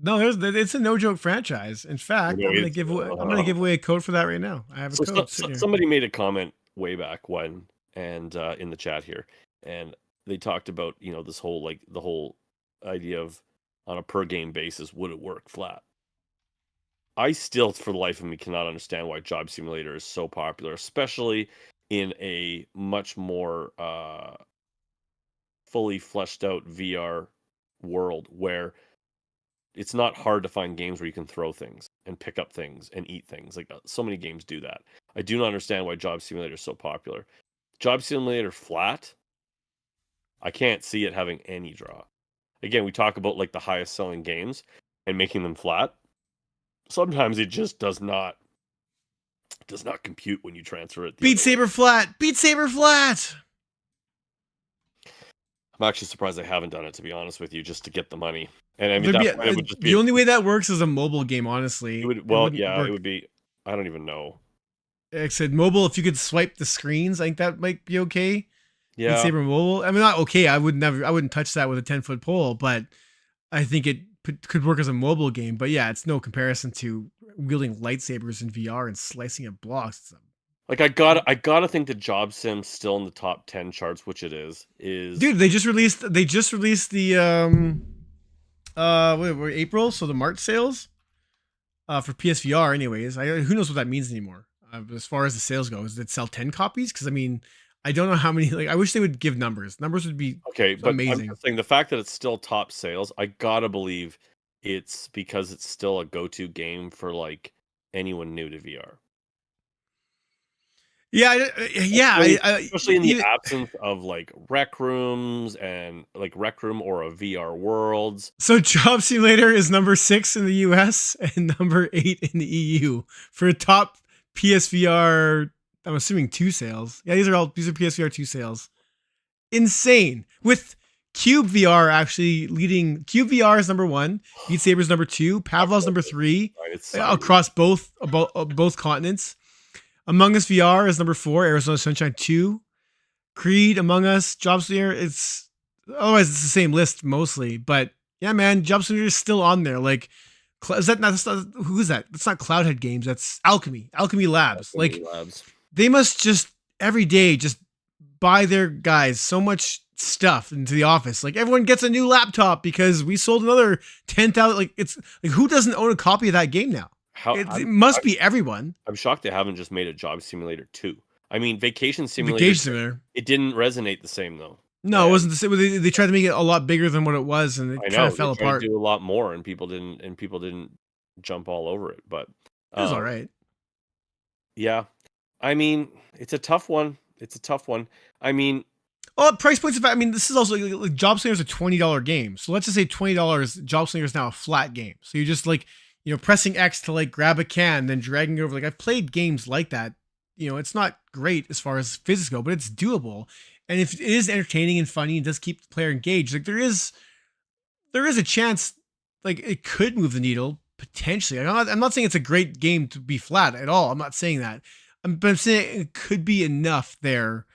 No, it's a no joke franchise. In fact, I'm gonna give away a code for that right now. I have a code. Somebody made a comment way back when, and in the chat here, and they talked about, this whole, like, the whole idea of on a per game basis, would it work flat? I still, for the life of me, cannot understand why Job Simulator is so popular, especially in a much more fully fleshed out VR world where it's not hard to find games where you can throw things and pick up things and eat things. Like, so many games do that. I do not understand why Job Simulator is so popular. Job Simulator flat, I can't see it having any draw. Again, we talk about like the highest selling games and making them flat. Sometimes it just does not compute when you transfer it. Beat Saber flat. Beat Saber flat. I'm actually surprised they haven't done it, to be honest with you, just to get the money. And I mean, There'd be that point, it would just be the only way that works is a mobile game. Honestly, it would. it Well, wouldn't yeah, it work. would be. I don't even know. Like I said, mobile. If you could swipe the screens, I think that might be okay. Beat Yeah, Saber mobile. I mean, not okay. I wouldn't touch that with a 10-foot pole, but I think it could work as a mobile game. But yeah, it's no comparison to wielding lightsabers in VR and slicing at blocks. like I gotta think the Job Sim's still in the top 10 charts, which it is. Dude, they just released the April, so the March sales for PSVR. Anyways, who knows what that means anymore. As far as the sales go, did it sell 10 copies? Because I mean, I don't know how many. Like, I wish they would give numbers. Numbers would be Okay, but I'm amazing. just saying the fact that it's still top sales, I gotta believe it's because it's still a go-to game for like anyone new to VR. Yeah, yeah. Especially in the absence of like rec rooms and like rec room or a VR worlds. So Job Simulator is number 6 in the US and number 8 in the EU for top PSVR. I'm assuming 2 sales. Yeah, these are PSVR 2 sales. Insane. With Cube VR actually leading. Cube VR is number 1. Beat Saber's number 2. Pavlov's number 3 across both continents. Among Us VR is number 4. Arizona Sunshine 2. Creed, Among Us, Job Simulator. Otherwise it's the same list mostly, but yeah, man, Job Simulator is still on there. Like, is that not? Who is that? That's not Cloudhead Games. That's Alchemy Labs. They must just every day just buy their guys so much stuff into the office. Like, everyone gets a new laptop because we sold another 10,000. Like, it's like, who doesn't own a copy of that game now? It must be everyone. I'm shocked they haven't just made a Job Simulator 2. I mean, Vacation Simulator. It didn't resonate the same though. No, it wasn't the same. They tried to make it a lot bigger than what it was, and it kind of fell apart. To do a lot more, and people didn't jump all over it. But it was all right. Yeah, I mean, it's a tough one. I mean, price points. I mean, this is also like Job Simulator is a $20 game. So let's just say $20. Job Simulator is now a flat game. So you're just like, pressing X to like grab a can, then dragging it over. Like, I've played games like that. It's not great as far as physics go, but it's doable. And if it is entertaining and funny and does keep the player engaged, like there is a chance, like it could move the needle potentially. I'm not saying it's a great game to be flat at all. I'm not saying that. But I'm saying it could be enough there,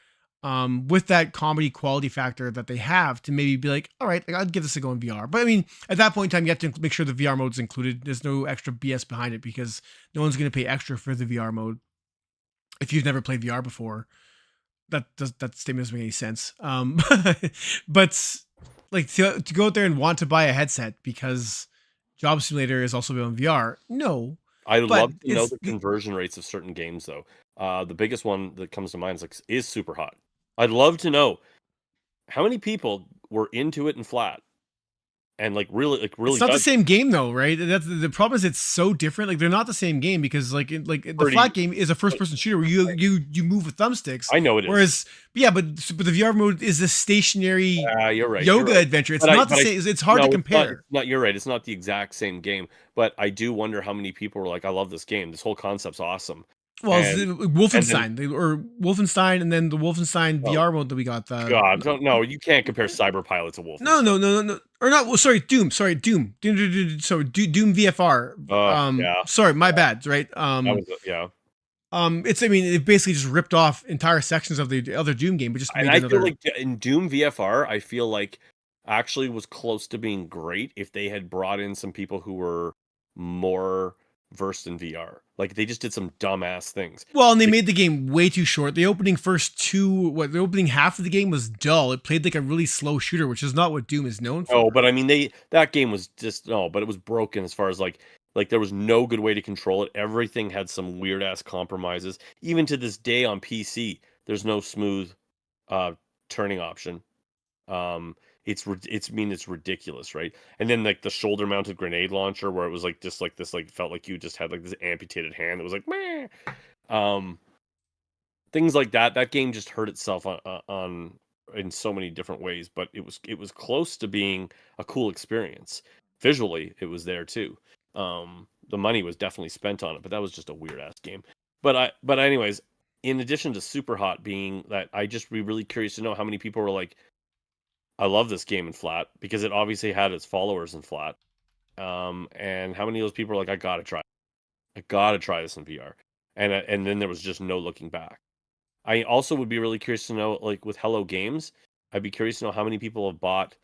with that comedy quality factor that they have to maybe be like, all right, like, I'd give this a go in VR. But I mean, at that point in time, you have to make sure the VR mode is included. There's no extra BS behind it because no one's going to pay extra for the VR mode if you've never played VR before. That statement doesn't make any sense. But like to go out there and want to buy a headset because Job Simulator is also on VR. No, I'd love to know the conversion rates of certain games though. The biggest one that comes to mind is Super Hot. I'd love to know how many people were into it in flat. And really. It's not the same game though, right? That's the problem. Is it's so different. Like, they're not the same game because the flat game is a first-person shooter where you move with thumbsticks. I know it is. Whereas, but the VR mode is a stationary you're right, yoga adventure. It's not the same. It's hard to compare. You're right. It's not the exact same game. But I do wonder how many people were like, "I love this game. This whole concept's awesome." Well, Wolfenstein, and then the Wolfenstein VR mode that we got. No, you can't compare Cyberpilot to Wolfenstein. No, or not. Well, sorry, Doom. Sorry, Doom. Sorry, Doom VFR. Yeah. Sorry, my bad. Right. Yeah. It basically just ripped off entire sections of the other Doom game, but just made I feel like in Doom VFR, I feel like actually was close to being great if they had brought in some people who were more versed in VR. Like, they just did some dumbass things. Well, and they made the game way too short. The opening half of the game was dull. It played like a really slow shooter, which is not what Doom is known for. Oh, but I mean, that game was just but it was broken as far as like there was no good way to control it. Everything had some weird ass compromises. Even to this day on PC, there's no smooth turning option. It's ridiculous, right? And then like the shoulder mounted grenade launcher where it was like just like this, like felt like you just had like this amputated hand that was like meh. Things like that. That game just hurt itself on in so many different ways, but it was close to being a cool experience. Visually, it was there too. The money was definitely spent on it, but that was just a weird ass game. But anyways, in addition to Super Hot being that, I just be really curious to know how many people were like, I love this game in flat because it obviously had its followers in flat. And how many of those people are like, I gotta try, this in VR, and then there was just no looking back. I also would be really curious to know, like with Hello Games, I'd be curious to know how many people have bought,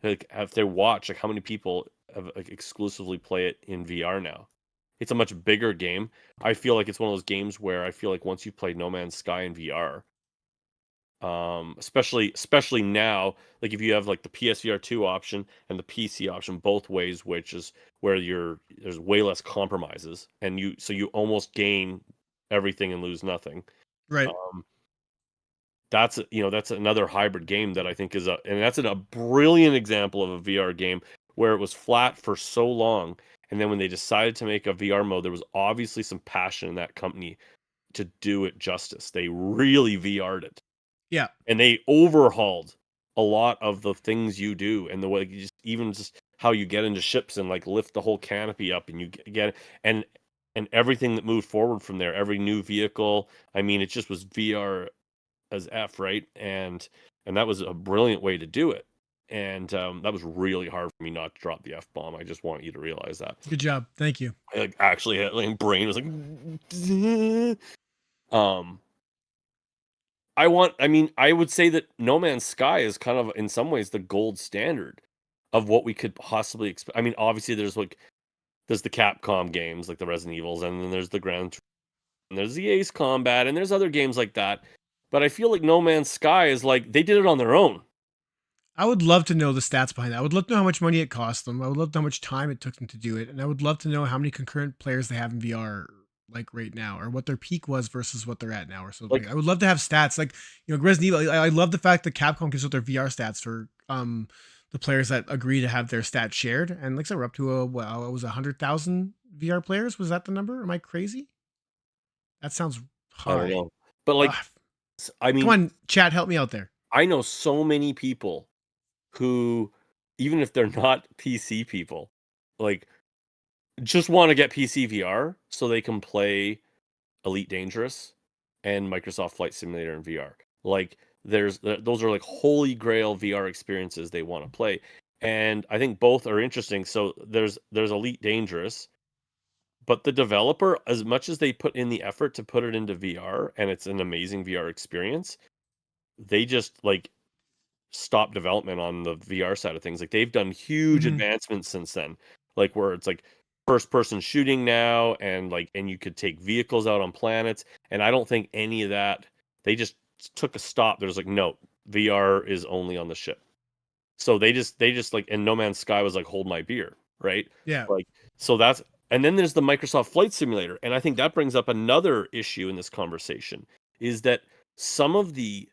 like if they watch, like how many people have like, exclusively play it in VR now. It's a much bigger game. I feel like it's one of those games where I feel like once you play No Man's Sky in VR, especially now, like if you have like the PSVR 2 option and the PC option both ways, which is where there's way less compromises, and you almost gain everything and lose nothing. Right. Um, that's another hybrid game that I think and that's a brilliant example of a VR game where it was flat for so long, and then when they decided to make a VR mode, there was obviously some passion in that company to do it justice. They really VR'd it, Yeah. and they overhauled a lot of the things you do, and the way just how you get into ships and like lift the whole canopy up, and you get and everything that moved forward from there, every new vehicle. I mean, it just was VR as F, right? And that was a brilliant way to do it. And that was really hard for me not to drop the F bomb. I just want you to realize that. Good job. Thank you. I like actually had like brain was like um I would say that No Man's Sky is kind of in some ways the gold standard of what we could possibly expect. I mean, obviously there's the Capcom games like the Resident Evils, and then there's the and there's the Ace Combat, and there's other games like that. But I feel like No Man's Sky is like they did it on their own. I would love to know the stats behind that. I would love to know how much money it cost them. I would love to know how much time it took them to do it. And I would love to know how many concurrent players they have in VR like right now, or what their peak was versus what they're at now, or something. Like I would love to have stats. Like, Resident Evil, I love the fact that Capcom gives out their VR stats for the players that agree to have their stats shared. And like I said, we're up to it was 100,000 VR players. Was that the number? Am I crazy? That sounds I don't high. know, but like Ugh. I Come mean, on, chat, help me out there. I know so many people who, even if they're not PC people, like just want to get PC VR so they can play Elite Dangerous and Microsoft Flight Simulator in VR. Like those are like holy grail VR experiences they want to play. And I think both are interesting. So there's Elite Dangerous, but the developer, as much as they put in the effort to put it into VR and it's an amazing VR experience, they just like stop development on the VR side of things. Like they've done huge Mhm. advancements since then. Like where it's like first person shooting now, and you could take vehicles out on planets. And I don't think any of that, they just took a stop. There's like, no, VR is only on the ship. So they just like, and No Man's Sky was like, hold my beer, right? Yeah. Like so that's and then there's the Microsoft Flight Simulator. And I think that brings up another issue in this conversation is that some of the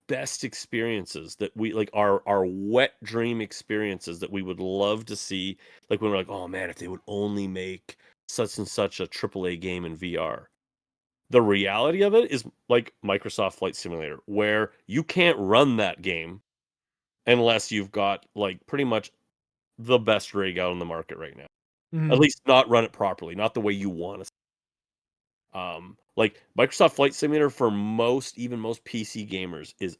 best experiences that we like our wet dream experiences that we would love to see, like when we're like, oh man, if they would only make such and such a AAA game in VR. The reality of it is like Microsoft Flight Simulator, where you can't run that game unless you've got like pretty much the best rig out on the market right now. At Mhm. least not run it properly, not the way you want to. Like Microsoft Flight Simulator for even most PC gamers is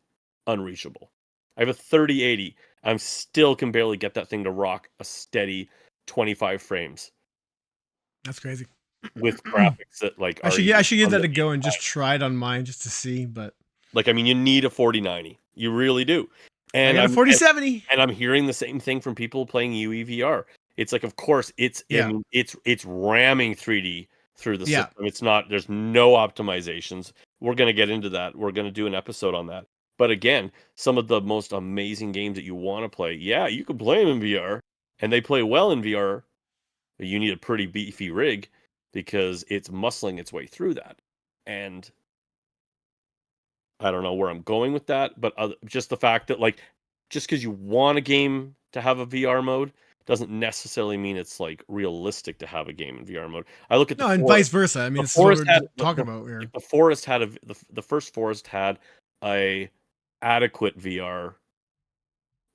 unreachable. I have a 3080. I'm still can barely get that thing to rock a steady 25 frames That's crazy. with graphics that like I are should I even should give that under a go and 85. just try it on mine just to see, but Like I mean, you need a 4090. You really do. I And got a I'm 4070. and I'm hearing the same thing from people playing UEVR. It's like, of course, I Yeah. mean, it's ramming 3D through the Yeah. system. There's no optimizations. We're gonna get into that. We're gonna do an episode on that. But again, some of the most amazing games that you want to play, yeah, you can play them in VR, and they play well in VR. But you need a pretty beefy rig because it's muscling its way through that. And I don't know where I'm going with that, but just the fact that like just because you want a game to have a VR mode doesn't necessarily mean it's like realistic to have a game in VR mode. I look at the No, and vice forest. versa. I mean, The this is what forest we're had talking about here. like the forest had the first forest had a adequate VR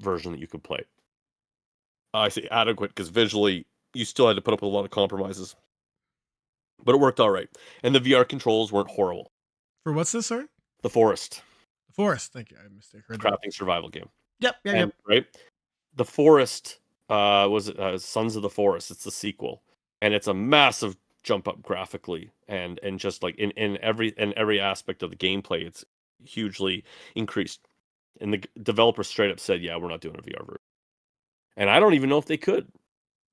version that you could play. I say adequate because visually you still had to put up with a lot of compromises, but it worked all right. And the VR controls weren't horrible. For what's this, sorry? The forest The forest. Thank you. I misheard that. crafting survival game. And right, the Forest was Sons of the Forest. It's the sequel, and it's a massive jump up graphically and just like in every aspect of the gameplay, it's hugely increased. And the developer straight up said, "Yeah, we're not doing a VR version." And I don't even know if they could.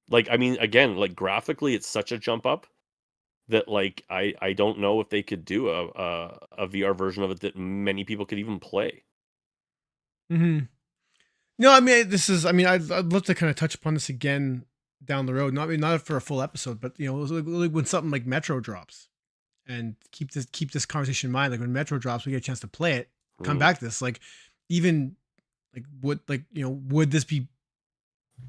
Like, I mean, again, like graphically, it's such a jump up that like I don't know if they could do a VR version of it that many people could even play. Hmm. No, I mean, I'd love to kind of touch upon this again down the road. Not for a full episode, but like when something like Metro drops, and keep this conversation in mind. Like when Metro drops, we get a chance to play it. Come back to this, like even would this be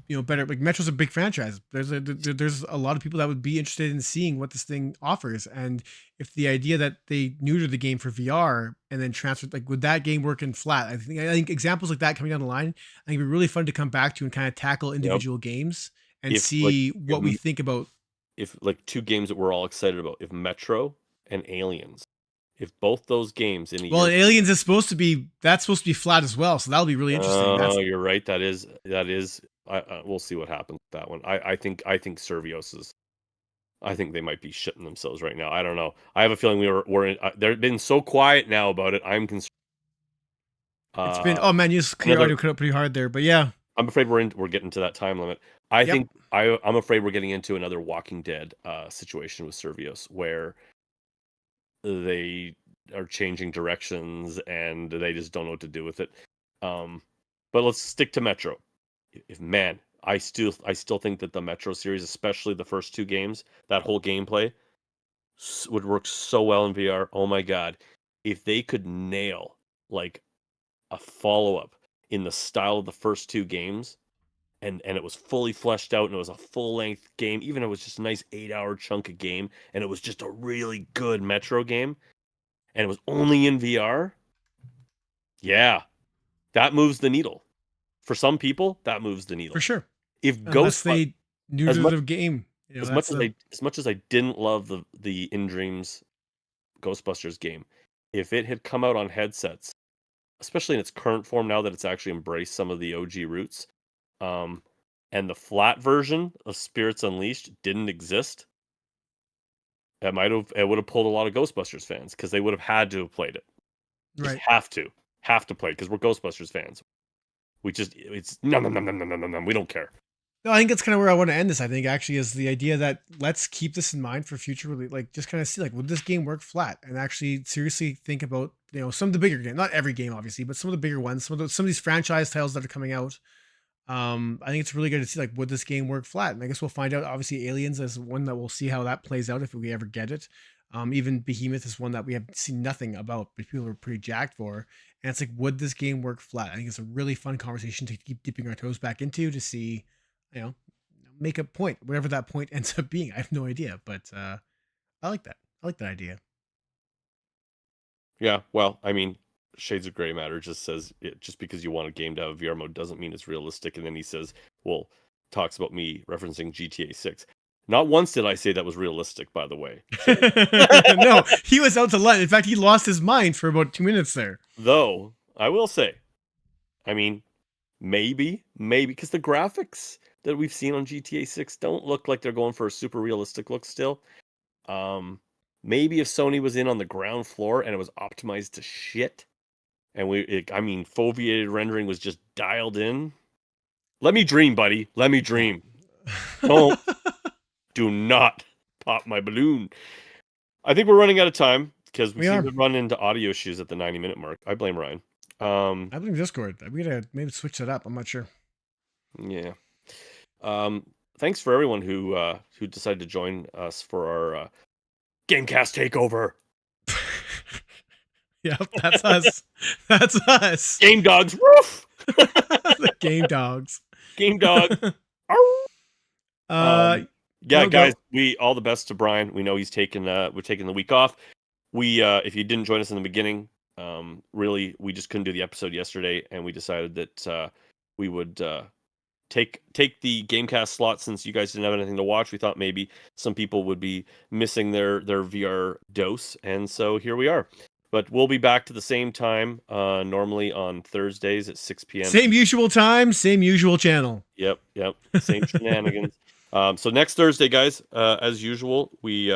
better? Like Metro's a big franchise. There's a lot of people that would be interested in seeing what this thing offers, and if the idea that they neuter the game for VR and then transfer, like, would that game work in flat? I think examples like that coming down the line, I think it'd be really fun to come back to and kind of tackle Yep. individual games and If like see what we think about. if like two games that we're all excited about, if Metro and Aliens, if both those games in a Well, year. Aliens is supposed to be flat as well, so that'll be really interesting. Oh, you're right. That is. We'll see what happens with that one. I think Servios is. I think they might be shitting themselves right now. I don't know. I have a feeling we're in. They've been so quiet now about it. I'm concerned. It's been, oh man, you just clear audio cut up pretty hard there, but yeah. I'm afraid we're getting to that time limit. I'm afraid we're getting into another Walking Dead situation with Servios where they are changing directions and they just don't know what to do with it. But let's stick to Metro. I still think that the Metro series, especially the first two games, that whole gameplay would work so well in VR. Oh my god, if they could nail like a follow up in the style of the first two games, and it was fully fleshed out and it was a full length game, even if it was just a nice 8-hour chunk of game, and it was just a really good Metro game, and it was only in VR. Yeah, that moves the needle. For some people, that moves the needle. For sure. If Unless they neuter the game. As much as I didn't love the In Dreams Ghostbusters game, if it had come out on headsets, especially in its current form now that it's actually embraced some of the OG roots, and the flat version of Spirits Unleashed didn't exist, it would have pulled a lot of Ghostbusters fans because they would have had to have played it. Just have to play it because we're Ghostbusters fans. It's no, we don't care. No, I think that's kind of where I want to end this. I think actually is the idea that let's keep this in mind for future, like just kind of see, like, would this game work flat, and actually seriously think about some of the bigger games, not every game obviously, but some of the bigger ones, some of these franchise titles that are coming out. I think it's really good to see, like, would this game work flat, and I guess we'll find out. Obviously, Aliens is one that we'll see how that plays out if we ever get it. Even Behemoth is one that we have seen nothing about, but people are pretty jacked for. And it's like, would this game work flat? I think it's a really fun conversation to keep dipping our toes back into to see, make a point, whatever that point ends up being. I have no idea, but I like that. I like that idea. Yeah, well, I mean, Shades of Grey Matter just says just because you want a game to have VR mode doesn't mean it's realistic. And then he says, well, talks about me referencing GTA 6. Not once did I say that was realistic, by the way. No, he was out to lunch. In fact, he lost his mind for about 2 minutes there. Though, I will say, I mean, maybe, because the graphics that we've seen on GTA 6 don't look like they're going for a super realistic look still. Maybe if Sony was in on the ground floor and it was optimized to shit, and foveated rendering was just dialed in. Let me dream, buddy. Let me dream. Do not pop my balloon. I think we're running out of time because we seem to run into audio issues at the 90-minute mark. I blame Ryan. I blame Discord. We gotta maybe switch that up. I'm not sure. Yeah. Thanks for everyone who decided to join us for our Gamecast takeover. Yep, that's us. That's us. Game dogs. Woof. The game dogs. Game dog. Yeah, guys, we all the best to Brian. We know he's we're taking the week off. We if you didn't join us in the beginning, really we just couldn't do the episode yesterday, and we decided that we would take the Gamecast slot since you guys didn't have anything to watch. We thought maybe some people would be missing their VR dose, and so here we are. But we'll be back to the same time, normally on Thursdays at 6 p.m. Same usual time, same usual channel. Yep. Same shenanigans. So next Thursday, guys, as usual, we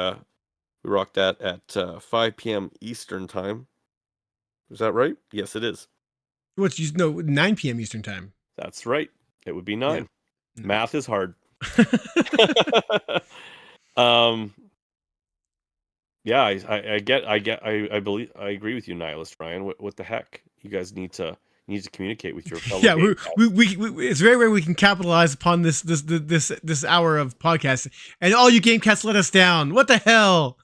rock that at 5 p.m. Eastern time. Is that right? Yes, it is. 9 p.m. Eastern time. That's right. It would be 9. Yeah. Math is hard. Yeah, I believe I agree with you, Nihilist Ryan. What the heck? You guys need to communicate with your fellow. Yeah, we it's very rare we can capitalize upon this hour of podcast, and all you game cats let us down. What the hell?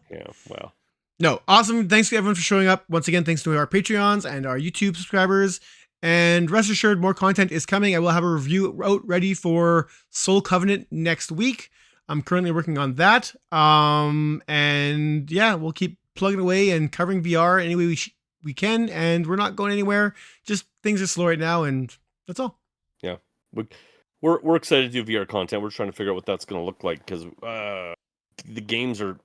Yeah, well. No, awesome. Thanks to everyone for showing up. Once again, thanks to our Patreons and our YouTube subscribers. And rest assured, more content is coming. I will have a review out ready for Soul Covenant next week. I'm currently working on that. And yeah, we'll keep plugging away and covering VR any way we can. And we're not going anywhere. Just things are slow right now, and that's all. Yeah, we're excited to do VR content. We're trying to figure out what that's going to look like because the games are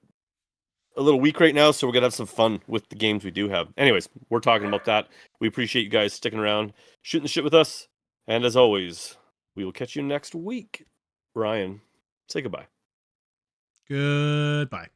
a little weak right now, so we're gonna have some fun with the games we do have. Anyways, we're talking about that. We appreciate you guys sticking around, shooting the shit with us, and as always, we will catch you next week. Ryan, say goodbye. Goodbye.